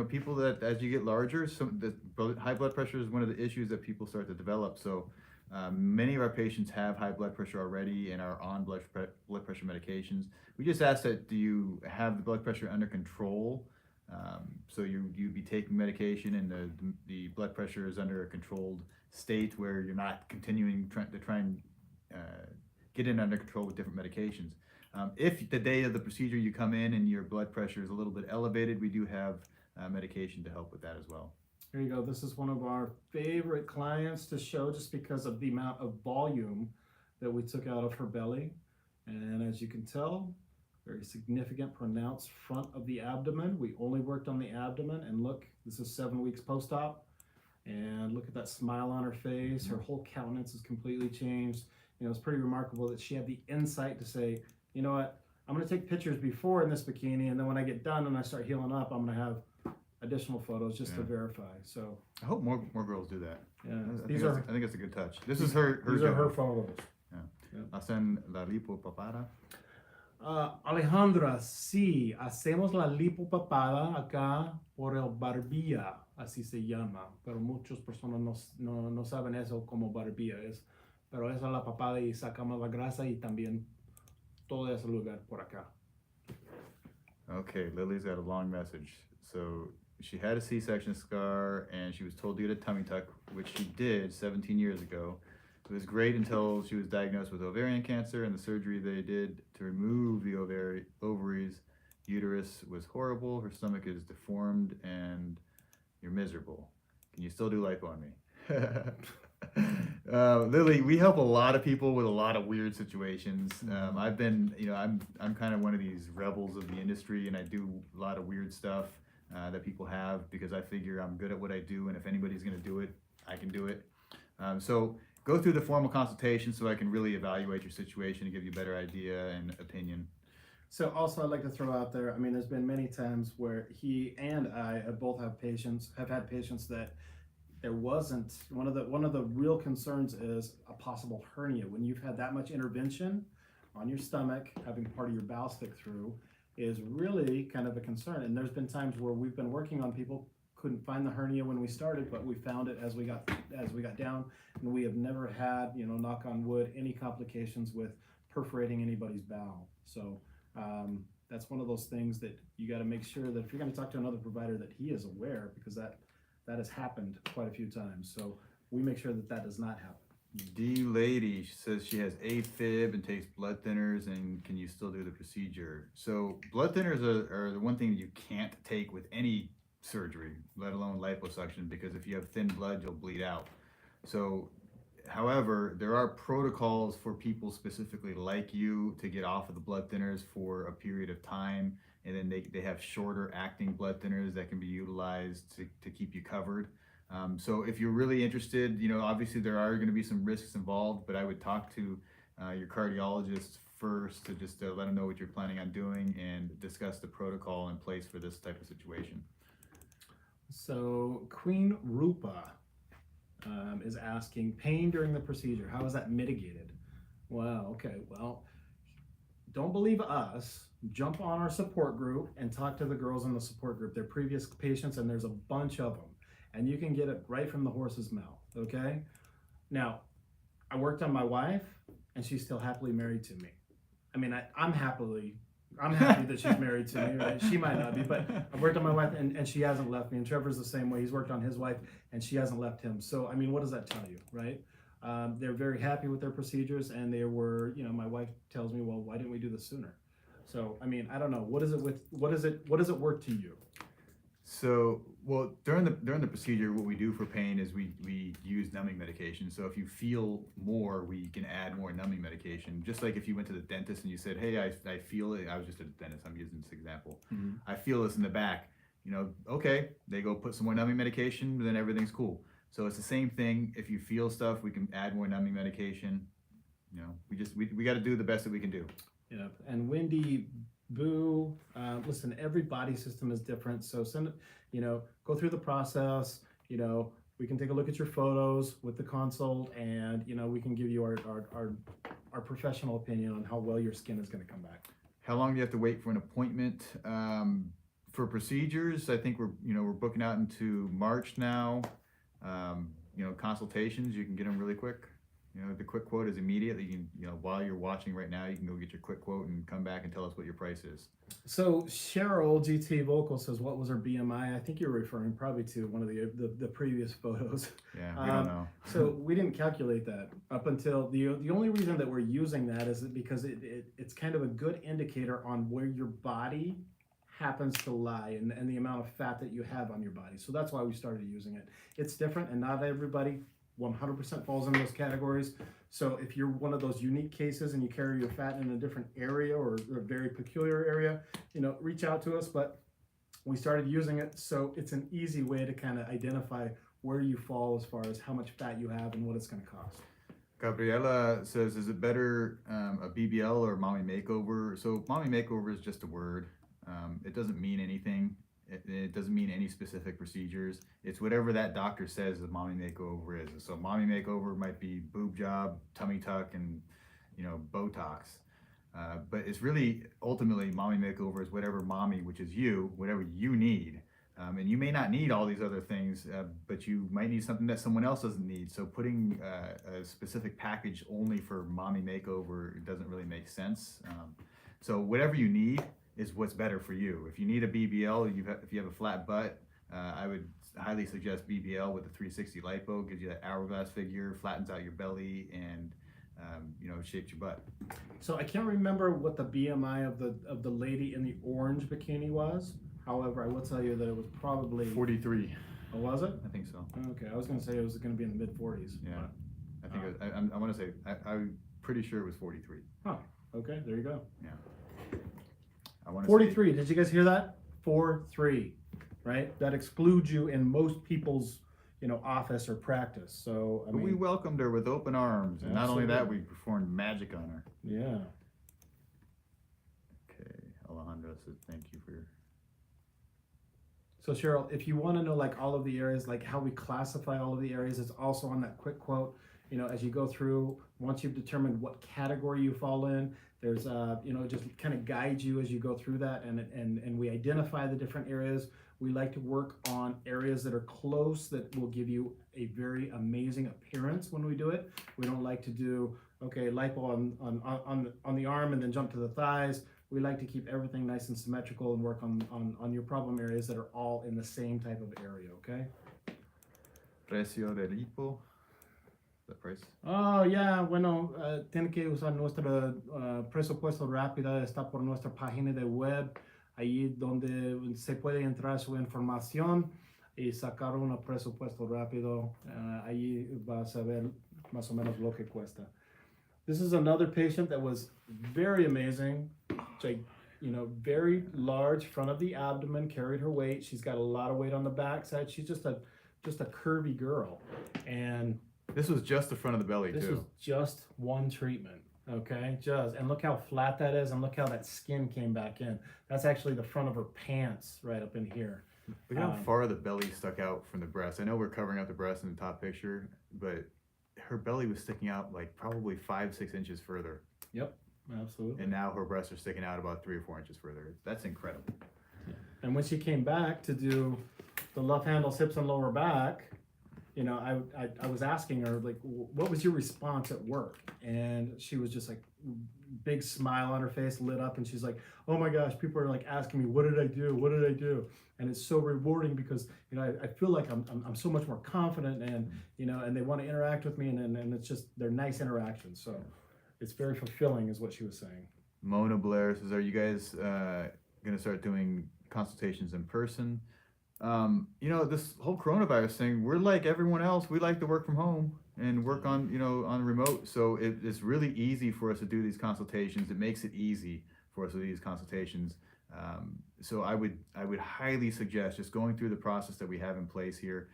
A: People that as you get larger, high blood pressure is one of the issues that people start to develop. So many of our patients have high blood pressure already and are on blood pressure medications. We just ask that do you have the blood pressure under control? So you be taking medication and the blood pressure is under a controlled state where you're not continuing to try and get it under control with different medications. If the day of the procedure you come in and your blood pressure is a little bit elevated, we do have medication to help with that as well.
B: Here you go. This is one of our favorite clients to show just because of the amount of volume that we took out of her belly. And as you can tell, very significant pronounced front of the abdomen. We only worked on the abdomen, and look, this is 7 weeks post-op. And look at that smile on her face. Her whole countenance is completely changed. It's pretty remarkable that she had the insight to say, you know what, I'm going to take pictures before in this bikini, and then when I get done and I start healing up, I'm going to have additional photos just to verify. So
A: I hope more girls do that.
B: Yeah,
A: I think it's a good touch. This is her.
B: These are her photos.
A: Yeah. Hacen la lipopapada.
B: Alejandra, sí, hacemos la lipopapada acá por el barbilla, así se llama, pero muchas personas no saben eso como barbilla es, pero esa es la papada y sacamos la grasa y también todo ese lugar por acá.
A: Okay, Lily's got a long message. So she had a C-section scar and she was told to get a tummy tuck, which she did 17 years ago. It was great until she was diagnosed with ovarian cancer, and the surgery they did to remove the ovaries, uterus was horrible. Her stomach is deformed and you're miserable. Can you still do lipo on me? Lily, we help a lot of people with a lot of weird situations. I've been, I'm kind of one of these rebels of the industry, and I do a lot of weird stuff that people have because I figure I'm good at what I do, and if anybody's going to do it, I can do it. So go through the formal consultation so I can really evaluate your situation and give you a better idea and opinion.
B: So also I'd like to throw out there, there's been many times where he and I both have had patients that there wasn't, one of the real concerns is a possible hernia. When you've had that much intervention on your stomach, having part of your bowel stick through is really kind of a concern. And there's been times where we've been working on people, couldn't find the hernia when we started, but we found it as we got down, and we have never had, knock on wood, any complications with perforating anybody's bowel. So that's one of those things that you got to make sure that if you're going to talk to another provider that he is aware, because that has happened quite a few times. So we make sure that does not happen.
A: D lady says she has AFib and takes blood thinners, and can you still do the procedure? So blood thinners are the one thing that you can't take with any surgery, let alone liposuction, because if you have thin blood, you'll bleed out. So, however, there are protocols for people specifically like you to get off of the blood thinners for a period of time, and then they have shorter acting blood thinners that can be utilized to keep you covered. So if you're really interested, obviously there are going to be some risks involved, but I would talk to your cardiologist first to just let them know what you're planning on doing and discuss the protocol in place for this type of situation.
B: So Queen Rupa is asking, pain during the procedure, how is that mitigated? Wow, okay, well, don't believe us. Jump on our support group and talk to the girls in the support group. They're previous patients, and there's a bunch of them. And you can get it right from the horse's mouth, okay? Now, I worked on my wife, and she's still happily married to me. I mean, I'm happy that she's married to me, right? She might not be, but I've worked on my wife, and she hasn't left me. And Trevor's the same way. He's worked on his wife, and she hasn't left him. So, I mean, what does that tell you, right? They're very happy with their procedures, and they were, you know, my wife tells me, well, why didn't we do this sooner? So, I mean, I don't know. What does it work to you?
A: So, well, during the procedure, what we do for pain is we use numbing medication. So if you feel more, we can add more numbing medication. Just like if you went to the dentist and you said, hey, I feel it. I was just a dentist. I'm using this example. Mm-hmm. I feel this in the back. You know, okay, they go put some more numbing medication, then everything's cool. So it's the same thing. If you feel stuff, we can add more numbing medication. You know, we got to do the best that we can do.
B: Yeah, and Wendy Boo, listen, every body system is different. So go through the process. You know, we can take a look at your photos with the consult, and you know, we can give you our professional opinion on how well your skin is going to come back.
A: How long do you have to wait for an appointment? For procedures, I think we're booking out into March now. Consultations, you can get them really quick. You know, the quick quote is immediate. You can, while you're watching right now, you can go get your quick quote and come back and tell us what your price is.
B: So Cheryl GT Vocal says, what was her BMI? I think you're referring probably to one of the previous photos.
A: Yeah, we don't know.
B: So we didn't calculate that up until the only reason that we're using that is because it's kind of a good indicator on where your body happens to lie and the amount of fat that you have on your body. So that's why we started using it. It's different, and not everybody 100% falls in those categories. So if you're one of those unique cases and you carry your fat in a different area or a very peculiar area, reach out to us. But we started using it, so it's an easy way to kind of identify where you fall as far as how much fat you have and what it's going to cost.
A: Gabriela says, is it better a BBL or mommy makeover? So mommy makeover is just a word. It doesn't mean anything. It doesn't mean any specific procedures. It's whatever that doctor says the mommy makeover is. So mommy makeover might be boob job, tummy tuck, and Botox. But it's really ultimately mommy makeover is whatever mommy, which is you, whatever you need. And you may not need all these other things, but you might need something that someone else doesn't need. So putting a specific package only for mommy makeover doesn't really make sense. So whatever you need is what's better for you. If you need a BBL, if you have a flat butt, I would highly suggest BBL with the 360 lipo. Gives you that hourglass figure, flattens out your belly, and shapes your butt.
B: So I can't remember what the BMI of the lady in the orange bikini was. However, I will tell you that it was probably
A: 43.
B: Oh, was it?
A: I think so.
B: Okay, I was going to say it was going to be in the mid 40s.
A: Yeah, I think I want to say I'm pretty sure it was 43.
B: Huh. Okay, there you go.
A: Yeah.
B: 43. Did you guys hear that? 43, right? That excludes you in most people's, office or practice. So I mean,
A: we welcomed her with open arms, and
B: absolutely.
A: Not only that, we performed magic on her.
B: Yeah.
A: Okay, Alejandro says thank you for your.
B: So Cheryl, if you want to know like all of the areas, like how we classify all of the areas, it's also on that quick quote. As you go through, once you've determined what category you fall in, there's just kind of guides you as you go through that, and we identify the different areas. We like to work on areas that are close, that will give you a very amazing appearance when we do it. We don't like to do lipo on the arm and then jump to the thighs. We like to keep everything nice and symmetrical and work on your problem areas that are all in the same type of area. Okay.
A: Precio de Lipo. The price?
B: Oh, yeah, bueno, tiene que usar nuestro presupuesto rápido, está por nuestra página de web, ahí donde se puede entrar su información y sacar un presupuesto rápido, ahí vas a ver más o menos lo que cuesta. This is another patient that was very amazing, like, very large front of the abdomen, carried her weight. She's got a lot of weight on the backside. She's just a curvy girl, and
A: this was just the front of the belly,
B: this
A: too.
B: was just one treatment. Okay, just, and look how flat that is, and look how that skin came back in. That's actually the front of her pants right up in here.
A: Look how far the belly stuck out from the breast. I know we're covering up the breast in the top picture, but her belly was sticking out like probably 5-6 inches further.
B: Yep, absolutely.
A: And now her breasts are sticking out about 3 or 4 inches further. That's incredible.
B: And when she came back to do the love handles, hips, and lower back, you know, I was asking her, like, what was your response at work? And she was just like, big smile on her face, lit up, and she's like, oh my gosh, people are like asking me, what did I do? What did I do? And it's so rewarding because, you know, I feel like I'm so much more confident, and, you know, and they want to interact with me, and it's just, they're nice interactions. So it's very fulfilling, is what she was saying.
A: Mona Blair says, are you guys going to start doing consultations in person? You know, this whole coronavirus thing, we're like everyone else. We like to work from home and work on, you know, on remote. So it's really easy for us to do these consultations. It makes it easy for us to do these consultations. So I would highly suggest just going through the process that we have in place here.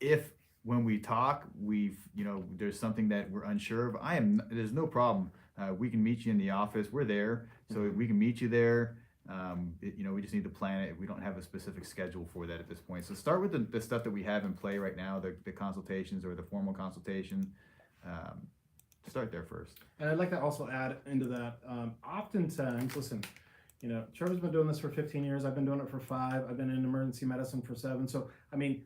A: If when we talk, you know, there's something that we're unsure of, there's no problem. We can meet you in the office. We're there, so we can meet you there. You know, we just need to plan it. We don't have a specific schedule for that at this point. So start with the stuff that we have in play right now, the consultations or the formal consultation. Start there first.
B: And I'd like to also add into that, oftentimes, listen, you know, Trevor's been doing this for 15 years. I've been doing it for 5. I've been in emergency medicine for 7. So, I mean,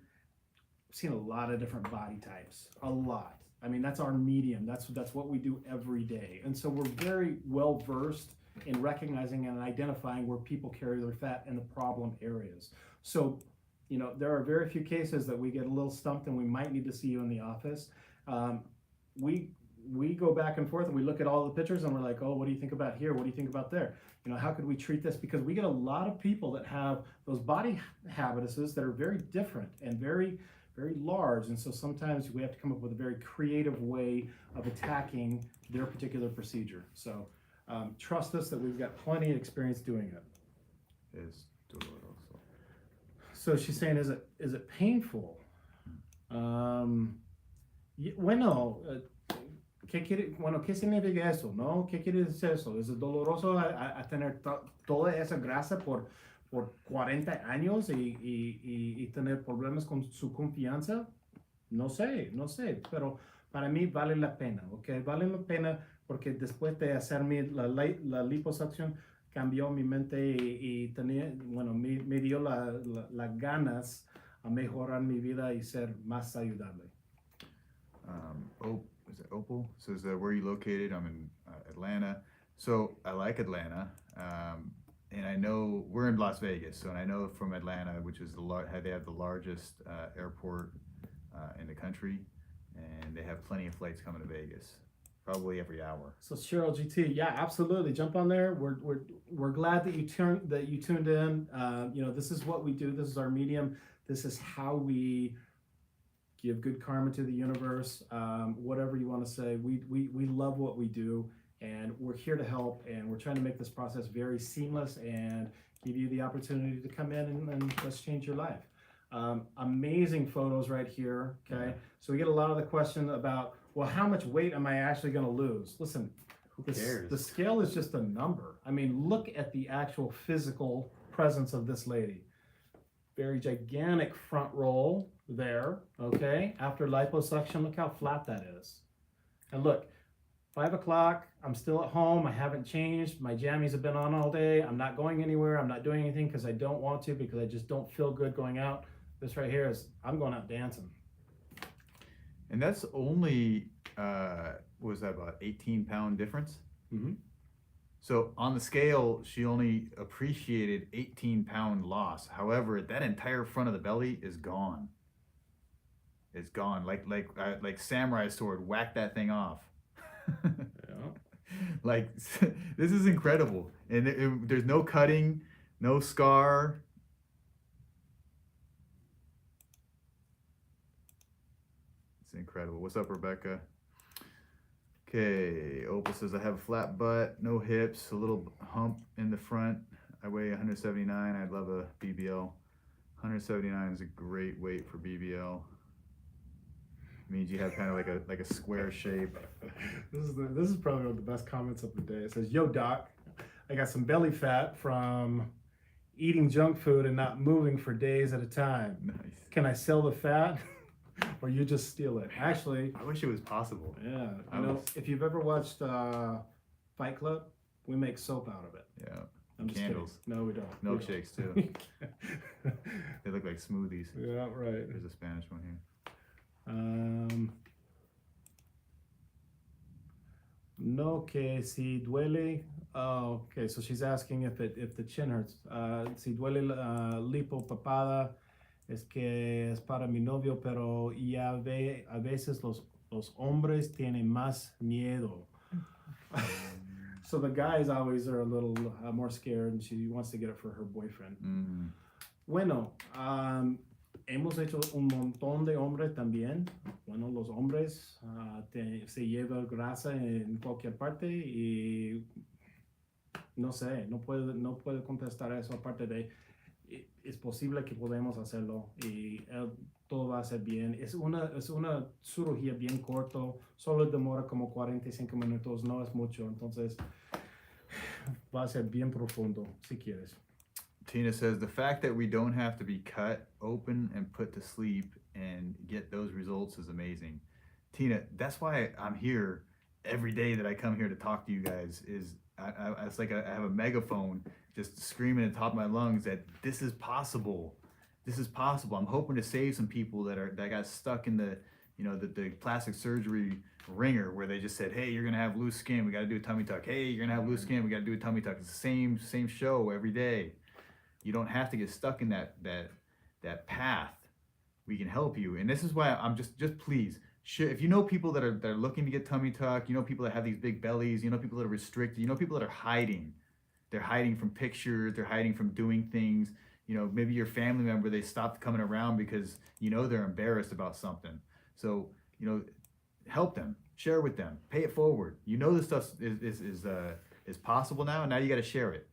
B: I've seen a lot of different body types, a lot. I mean, that's our medium. That's what we do every day. And so we're very well versed in recognizing and identifying where people carry their fat in the problem areas. So, you know, there are very few cases that we get a little stumped and we might need to see you in the office. We go back and forth and we look at all the pictures and we're like, oh, what do you think about here? What do you think about there? You know, how could we treat this? Because we get a lot of people that have those body habituses that are very different and very, very large. And so sometimes we have to come up with a very creative way of attacking their particular procedure. So trust us that we've got plenty of experience doing it. So she's saying, is it painful? Bueno, ¿qué significa eso? ¿No? ¿Qué quiere decir eso? ¿Es doloroso a tener toda esa grasa por 40 años y tener problemas con su confianza? No sé, pero para mí vale la pena, ¿ok? Vale la pena porque después de hacer la liposuction cambió mi mente y tenía, bueno, me dio las ganas a mejorar mi vida y ser más saludable.
A: Is it Opal? Says, where are you located? I'm in Atlanta. So I like Atlanta. And I know we're in Las Vegas. So, and I know from Atlanta, which is they have the largest airport in the country. And they have plenty of flights coming to Vegas, probably every hour.
B: So Cheryl GT, yeah, absolutely. Jump on there. We're glad that you tuned in. You know, this is what we do. This is our medium. This is how we give good karma to the universe. Whatever you want to say, we love what we do, and we're here to help. And we're trying to make this process very seamless and give you the opportunity to come in and let's change your life. Amazing photos right here. Okay, so we get a lot of the question about, well, how much weight am I actually going to lose? Listen,
A: who cares?
B: The scale is just a number. I mean, look at the actual physical presence of this lady. Very gigantic front roll there. Okay, after liposuction, look how flat that is. And look, 5 o'clock, I'm still at home. I haven't changed. My jammies have been on all day. I'm not going anywhere. I'm not doing anything because I don't want to, because I just don't feel good going out. This right here is, I'm going out dancing.
A: And that's only, was that about 18-pound difference?
B: Mm-hmm.
A: So on the scale, she only appreciated 18-pound loss. However, that entire front of the belly is gone. It's gone. Like samurai sword, whack that thing off.
B: Yeah.
A: Like, this is incredible. And there's no cutting, no scar. It's incredible. What's up, Rebecca? Okay, Opal says, I have a flat butt, no hips, a little hump in the front. I weigh 179. I'd love a BBL. 179 is a great weight for BBL. means you have kind of like a square shape.
B: This is probably one of the best comments of the day. It says, "Yo, doc, I got some belly fat from eating junk food and not moving for days at a time.
A: Nice.
B: Can I sell the fat, or you just steal it?" Actually,
A: I wish it was possible.
B: yeah. If you've ever watched Fight Club, we make soap out of it.
A: Yeah.
B: I'm just
A: Candles.
B: kidding. No, we don't.
A: Milkshakes too. They look like smoothies.
B: Yeah, right.
A: There's a Spanish one here.
B: No que si duele. Oh, okay. So she's asking if the chin hurts. Si duele lipo papada, es que es para mi novio, pero ya ve a veces los hombres tienen más miedo. So the guys always are a little more scared, and she wants to get it for her boyfriend.
A: Mm.
B: Bueno, hemos hecho un montón de hombres también. Bueno, los hombres se llevan grasa en cualquier parte y no sé, no puedo contestar eso aparte de es posible que podemos hacerlo y todo va a ser bien. Es una cirugía bien corto, solo demora como 45 minutos, no es mucho, entonces va a ser bien profundo si quieres.
A: Tina says the fact that we don't have to be cut open and put to sleep and get those results is amazing. Tina, that's why I'm here every day that I come here to talk to you guys. It's like I have a megaphone just screaming at the top of my lungs that this is possible. This is possible. I'm hoping to save some people that got stuck in the plastic surgery ringer where they just said, hey, you're gonna have loose skin, we gotta do a tummy tuck. Hey, you're gonna have loose skin, we gotta do a tummy tuck. It's the same show every day. You don't have to get stuck in that path. We can help you. And this is why I'm just please, if you know people that are looking to get tummy tuck, you know people that have these big bellies, you know people that are restricted, you know people that are hiding. They're hiding from pictures, they're hiding from doing things. You know, maybe your family member, they stopped coming around because you know they're embarrassed about something. So, you know, help them, share with them, pay it forward. You know this stuff is possible now, and now you got to share it.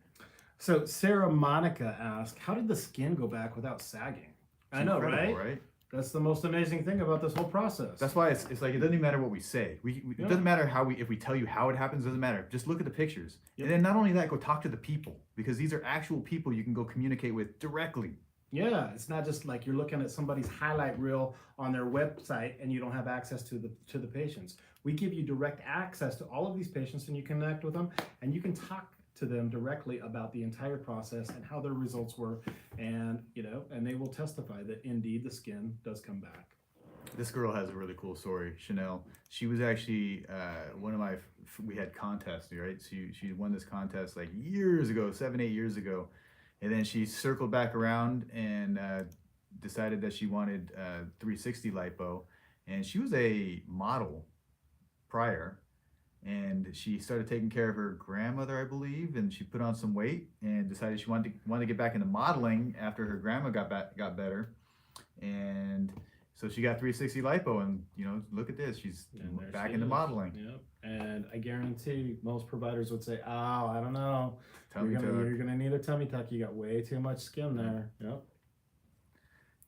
B: So Sarah Monica asked, how did the skin go back without sagging? I know, right? That's the most amazing thing about this whole process.
A: That's why it's like it doesn't even matter what we say. It doesn't matter if we tell you how it happens. It doesn't matter. Just look at the pictures, and then not only that, go talk to the people because these are actual people you can go communicate with directly.
B: Yeah, it's not just like you're looking at somebody's highlight reel on their website and you don't have access to the patients. We give you direct access to all of these patients, and you connect with them, and you can talk to them directly about the entire process and how their results were, and they will testify that indeed the skin does come back.
A: This girl has a really cool story, Chanel. She was actually we had contests, right? She won this contest like years ago, 7-8 years ago, and then she circled back around and decided that she wanted 360 lipo, and she was a model prior. And she started taking care of her grandmother, I believe, and she put on some weight and decided she wanted to get back into modeling after her grandma got better. And so she got 360 lipo, and look at this, she's back into modeling.
B: Yep. And I guarantee most providers would say, "Oh, I don't know, you're gonna need a tummy tuck. You got way too much skin there." Yep.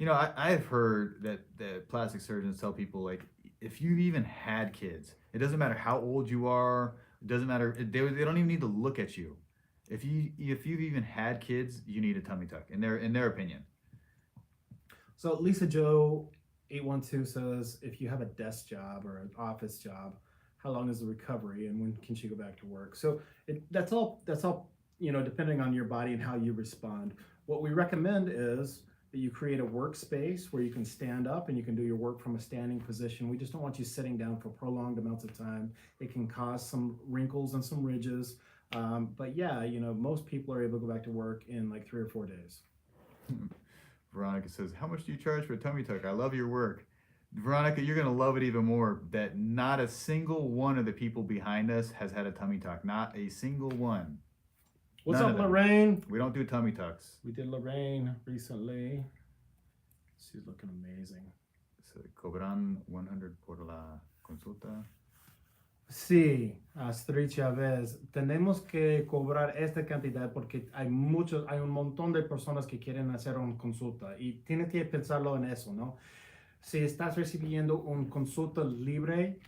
A: I've heard that plastic surgeons tell people, like, if you've even had kids, it doesn't matter how old you are. It doesn't matter. They don't even need to look at you. If you've even had kids, you need a tummy tuck, in their opinion.
B: So Lisa Joe 812 says, if you have a desk job or an office job, how long is the recovery, and when can she go back to work? So that's all. Depending on your body and how you respond. What we recommend is that you create a workspace where you can stand up and you can do your work from a standing position. We just don't want you sitting down for prolonged amounts of time. It can cause some wrinkles and some ridges. But yeah, most people are able to go back to work in like 3 or 4 days.
A: Veronica says, how much do you charge for a tummy tuck? I love your work. Veronica, you're going to love it even more that not a single one of the people behind us has had a tummy tuck. Not a single one.
B: What's up, Lorraine?
A: We don't do tummy tucks.
B: We did Lorraine recently. She's looking amazing.
A: So, cobran 100 por la consulta.
B: Sí, Astrid Chávez, tenemos que cobrar esta cantidad porque hay un montón de personas que quieren hacer una consulta y tienes que pensarlo en eso, ¿no?
C: Si estás recibiendo un consulta libre,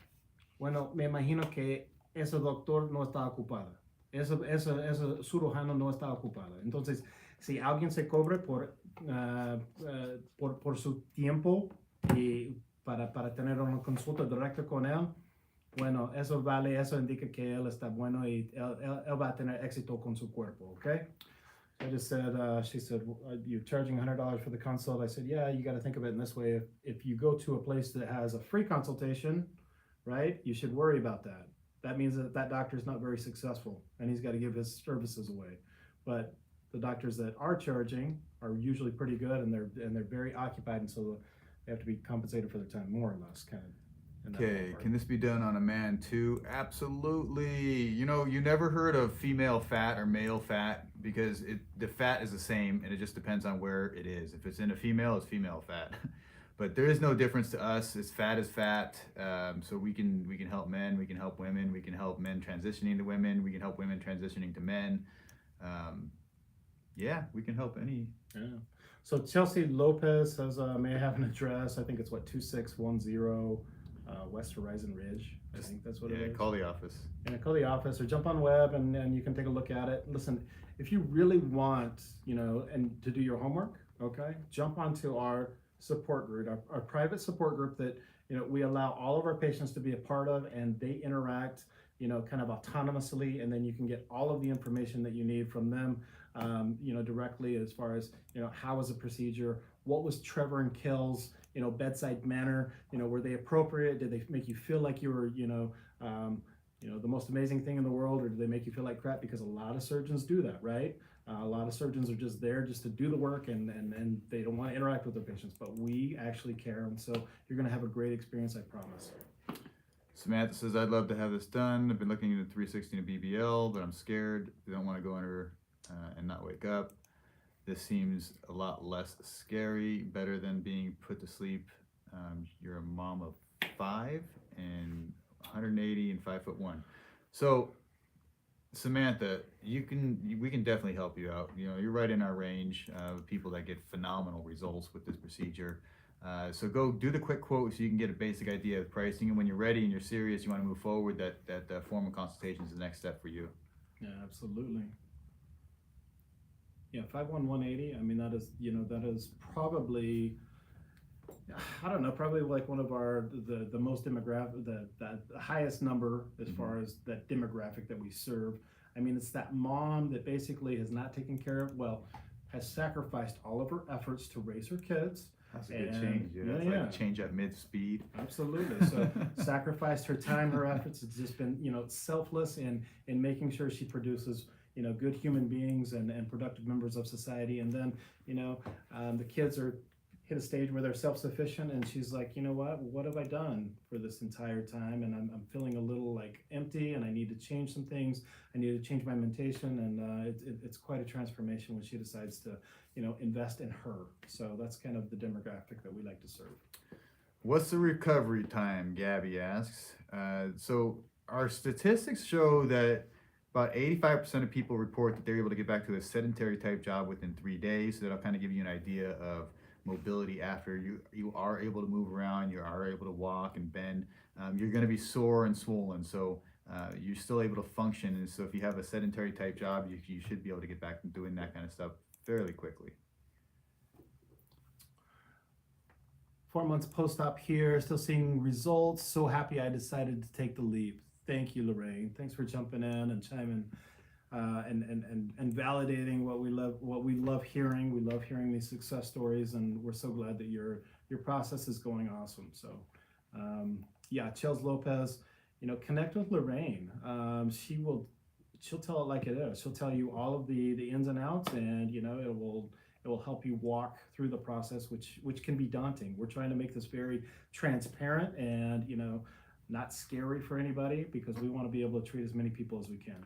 C: bueno, me imagino que ese doctor no está ocupado. Ese cirujano no está ocupado. Entonces, si alguien se cobre por su tiempo y para tener una consulta directa con él, bueno, eso vale, eso indica que él está bueno y él va a tener éxito con su cuerpo, ¿ok? I just said, she said, you're charging $100 for the consult. I said, yeah, you got to think of it in this way. If you go to a place that has a free consultation, right, you should worry about that. That means that doctor is not very successful and he's got to give his services away. But the doctors that are charging are usually pretty good and they're very occupied, and so they have to be compensated for their time, more or less, kind of.
A: Okay, can this be done on a man too? Absolutely. You know, you never heard of female fat or male fat because the fat is the same and it just depends on where it is. If it's in a female, it's female fat. But there is no difference to us. It's fat is fat. So we can help men, we can help women, we can help men transitioning to women, we can help women transitioning to men. Yeah, we can help any.
C: Yeah. So Chelsea Lopez says, may I have an address? I think it's 2610 West Horizon Ridge. I think that's what it is.
A: Yeah, call the office.
C: Yeah, call the office or jump on web and you can take a look at it. Listen, if you really want, and to do your homework, okay, jump onto our support group, our private support group that, we allow all of our patients to be a part of, and they interact, kind of autonomously, and then you can get all of the information that you need from them, directly as far as, how was the procedure, what was Trevor and Kell's, bedside manner, were they appropriate? Did they make you feel like you were, the most amazing thing in the world, or did they make you feel like crap? Because a lot of surgeons do that, right? A lot of surgeons are just there just to do the work and they don't want to interact with their patients, but we actually care, and so you're going to have a great experience, I promise.
A: Samantha says, I'd love to have this done. I've been looking into 360 and a BBL, but I'm scared. I don't want to go under and not wake up. This seems a lot less scary, better than being put to sleep. You're a mom of 5 and 180 and 5'1". So, Samantha, we can definitely help you out. You're right in our range of people that get phenomenal results with this procedure. So go do the quick quote so you can get a basic idea of pricing. And when you're ready and you're serious, you want to move forward, that formal consultation is the next step for you.
C: Yeah, absolutely. Yeah, 5'1", 180. I mean, that is probably, I don't know, probably like one of the most demographic, the highest number as far as that demographic that we serve. I mean, it's that mom that basically has not taken care of, has sacrificed all of her efforts to raise her kids.
A: That's a good change. That's like a change at mid-speed.
C: Absolutely. So sacrificed her time, her efforts. It's just been, selfless in making sure she produces, good human beings and productive members of society. And then, the kids hit a stage where they're self-sufficient, and she's like, what have I done for this entire time? And I'm feeling a little like empty, and I need to change some things. I need to change my mentation, and it's quite a transformation when she decides to, invest in her. So that's kind of the demographic that we like to serve.
A: What's the recovery time, Gabby asks. So our statistics show that about 85% of people report that they're able to get back to a sedentary type job within 3 days. So that'll kind of give you an idea of mobility after you are able to move around, you are able to walk and bend. You're going to be sore and swollen, so you're still able to function. And so if you have a sedentary type job, you should be able to get back to doing that kind of stuff fairly quickly.
C: 4 months post-op here, still seeing results. So happy I decided to take the leap. Thank you, Lorraine. Thanks for jumping in and chiming and validating what we love hearing. We love hearing these success stories, and we're so glad that your process is going awesome. So yeah, Chels Lopez, connect with Lorraine. She'll tell it like it is. She'll tell you all of the ins and outs, and it will help you walk through the process, which can be daunting. We're trying to make this very transparent and not scary for anybody, because we want to be able to treat as many people as we can.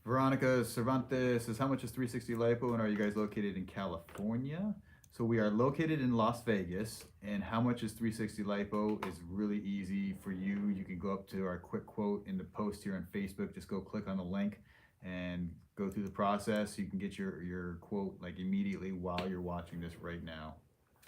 A: Veronica Cervantes says, how much is 360 Lipo, and are you guys located in California? So we are located in Las Vegas, and how much is 360 Lipo is really easy for you. You can go up to our quick quote in the post here on Facebook. Just go click on the link and go through the process. You can get your quote like immediately while you're watching this right now.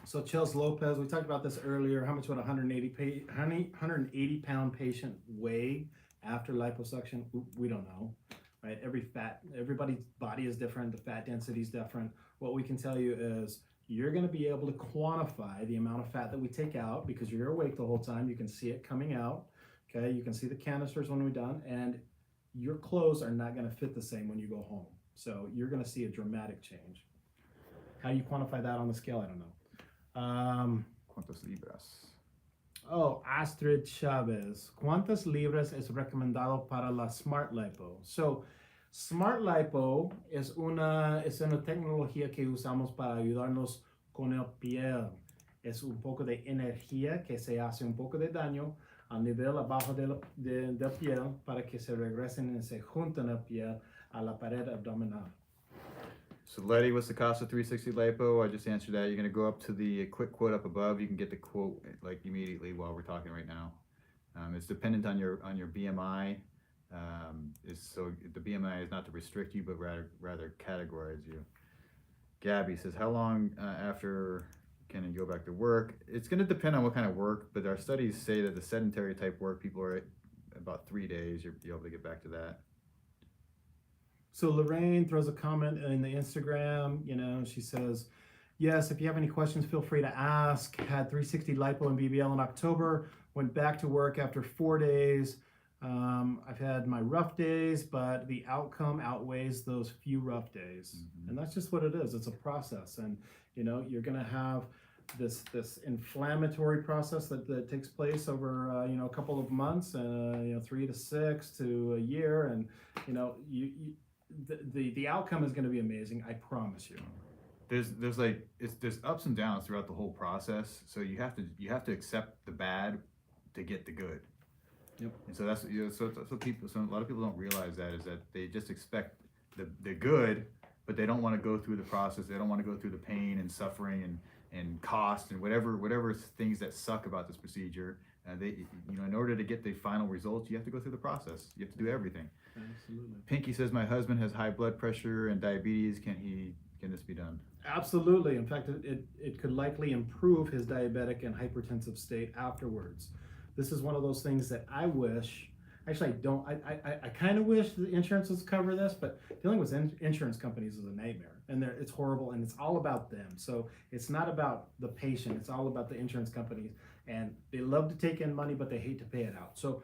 C: So Chels Lopez, we talked about this earlier. How much would a 180 pound patient weigh after liposuction? We don't know, right? Everybody's body is different. The fat density is different. What we can tell you is you're going to be able to quantify the amount of fat that we take out because you're awake the whole time. You can see it coming out. Okay, you can see the canisters when we're done, and your clothes are not going to fit the same when you go home. So you're going to see a dramatic change. How do you quantify that on the scale? I don't know.
A: ¿Cuántas libras?
C: Oh, Astrid Chavez. ¿Cuántas libras es recomendado para la Smart Lipo? So, Smart Lipo es una tecnología que usamos para ayudarnos con el piel. Es un poco de energía que se hace un poco de daño al nivel abajo de la piel para que se regresen y se junten la piel a la pared abdominal.
A: So Letty, what's the cost of 360 lipo? I just answered that. You're going to go up to the quick quote up above. You can get the quote like immediately while we're talking right now. It's dependent on your BMI. So the BMI is not to restrict you, but rather categorize you. Gabby says, how long after can you go back to work? It's going to depend on what kind of work, but our studies say that the sedentary type work, people are at about 3 days. You'll be able to get back to that.
C: So Lorraine throws a comment in the Instagram, she says, yes, if you have any questions, feel free to ask. Had 360 lipo and BBL in October, went back to work after 4 days. I've had my rough days, but the outcome outweighs those few rough days. Mm-hmm. And that's just what it is. It's a process. And, you're going to have this inflammatory process that takes place over, a couple of months, 3 to 6 to a year. And, the outcome is going to be amazing. I promise you.
A: There's ups and downs throughout the whole process. So you have to accept the bad to get the good.
C: Yep.
A: And so that's so a lot of people don't realize that is that they just expect the good, but they don't want to go through the process. They don't want to go through the pain and suffering and cost and whatever things that suck about this procedure. In order to get the final results, you have to go through the process. You have to do everything.
C: Absolutely.
A: Pinky says, my husband has high blood pressure and diabetes. Can this be done?
C: Absolutely. In fact, it could likely improve his diabetic and hypertensive state afterwards. This is one of those things that I wish, actually I don't, I kind of wish the insurance would cover this, but dealing with insurance companies is a nightmare, and it's horrible, and it's all about them. So it's not about the patient, it's all about the insurance companies, and they love to take in money, but they hate to pay it out. So,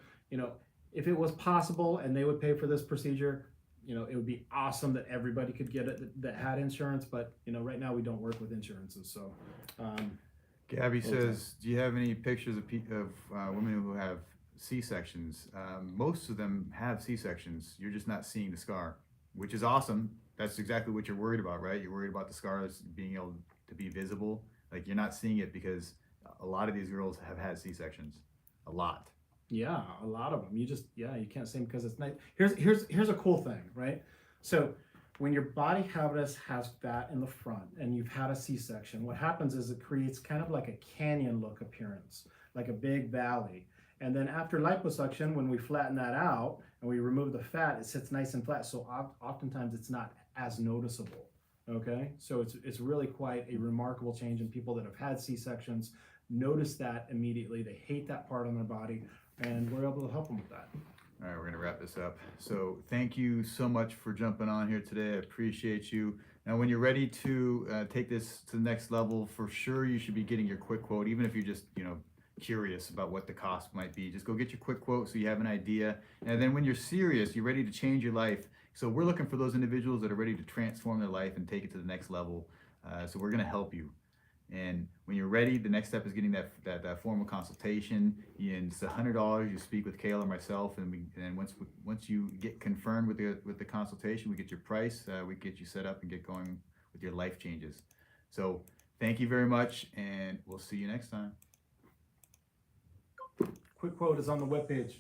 C: if it was possible and they would pay for this procedure, it would be awesome that everybody could get it that had insurance, but right now we don't work with insurances. So
A: Gabby says, do you have any pictures of women who have C-sections? Most of them have C-sections. You're just not seeing the scar, which is awesome. That's exactly what you're worried about, right? You're worried about the scars being able to be visible. Like, you're not seeing it because a lot of these girls have had C-sections. A lot.
C: Yeah, a lot of them. You can't see them because it's nice. Here's a cool thing, right? So when your body habitus has fat in the front and you've had a C-section, what happens is it creates kind of like a canyon look appearance, like a big valley. And then after liposuction, when we flatten that out and we remove the fat, it sits nice and flat. So oftentimes it's not as noticeable. Okay, so it's really quite a remarkable change, in people that have had C-sections notice that immediately. They hate that part on their body, and we're able to help them with that.
A: All right, we're going to wrap this up. So thank you so much for jumping on here today. I appreciate you. Now, when you're ready to take this to the next level, for sure you should be getting your quick quote, even if you're just, curious about what the cost might be. Just go get your quick quote so you have an idea. And then when you're serious, you're ready to change your life. So we're looking for those individuals that are ready to transform their life and take it to the next level. So we're going to help you. And when you're ready, the next step is getting that formal consultation. And it's $100. You speak with Kayla or myself, and once you get confirmed with the consultation, we get your price. We get you set up and get going with your life changes. So thank you very much, and we'll see you next time.
C: Quick quote is on the webpage.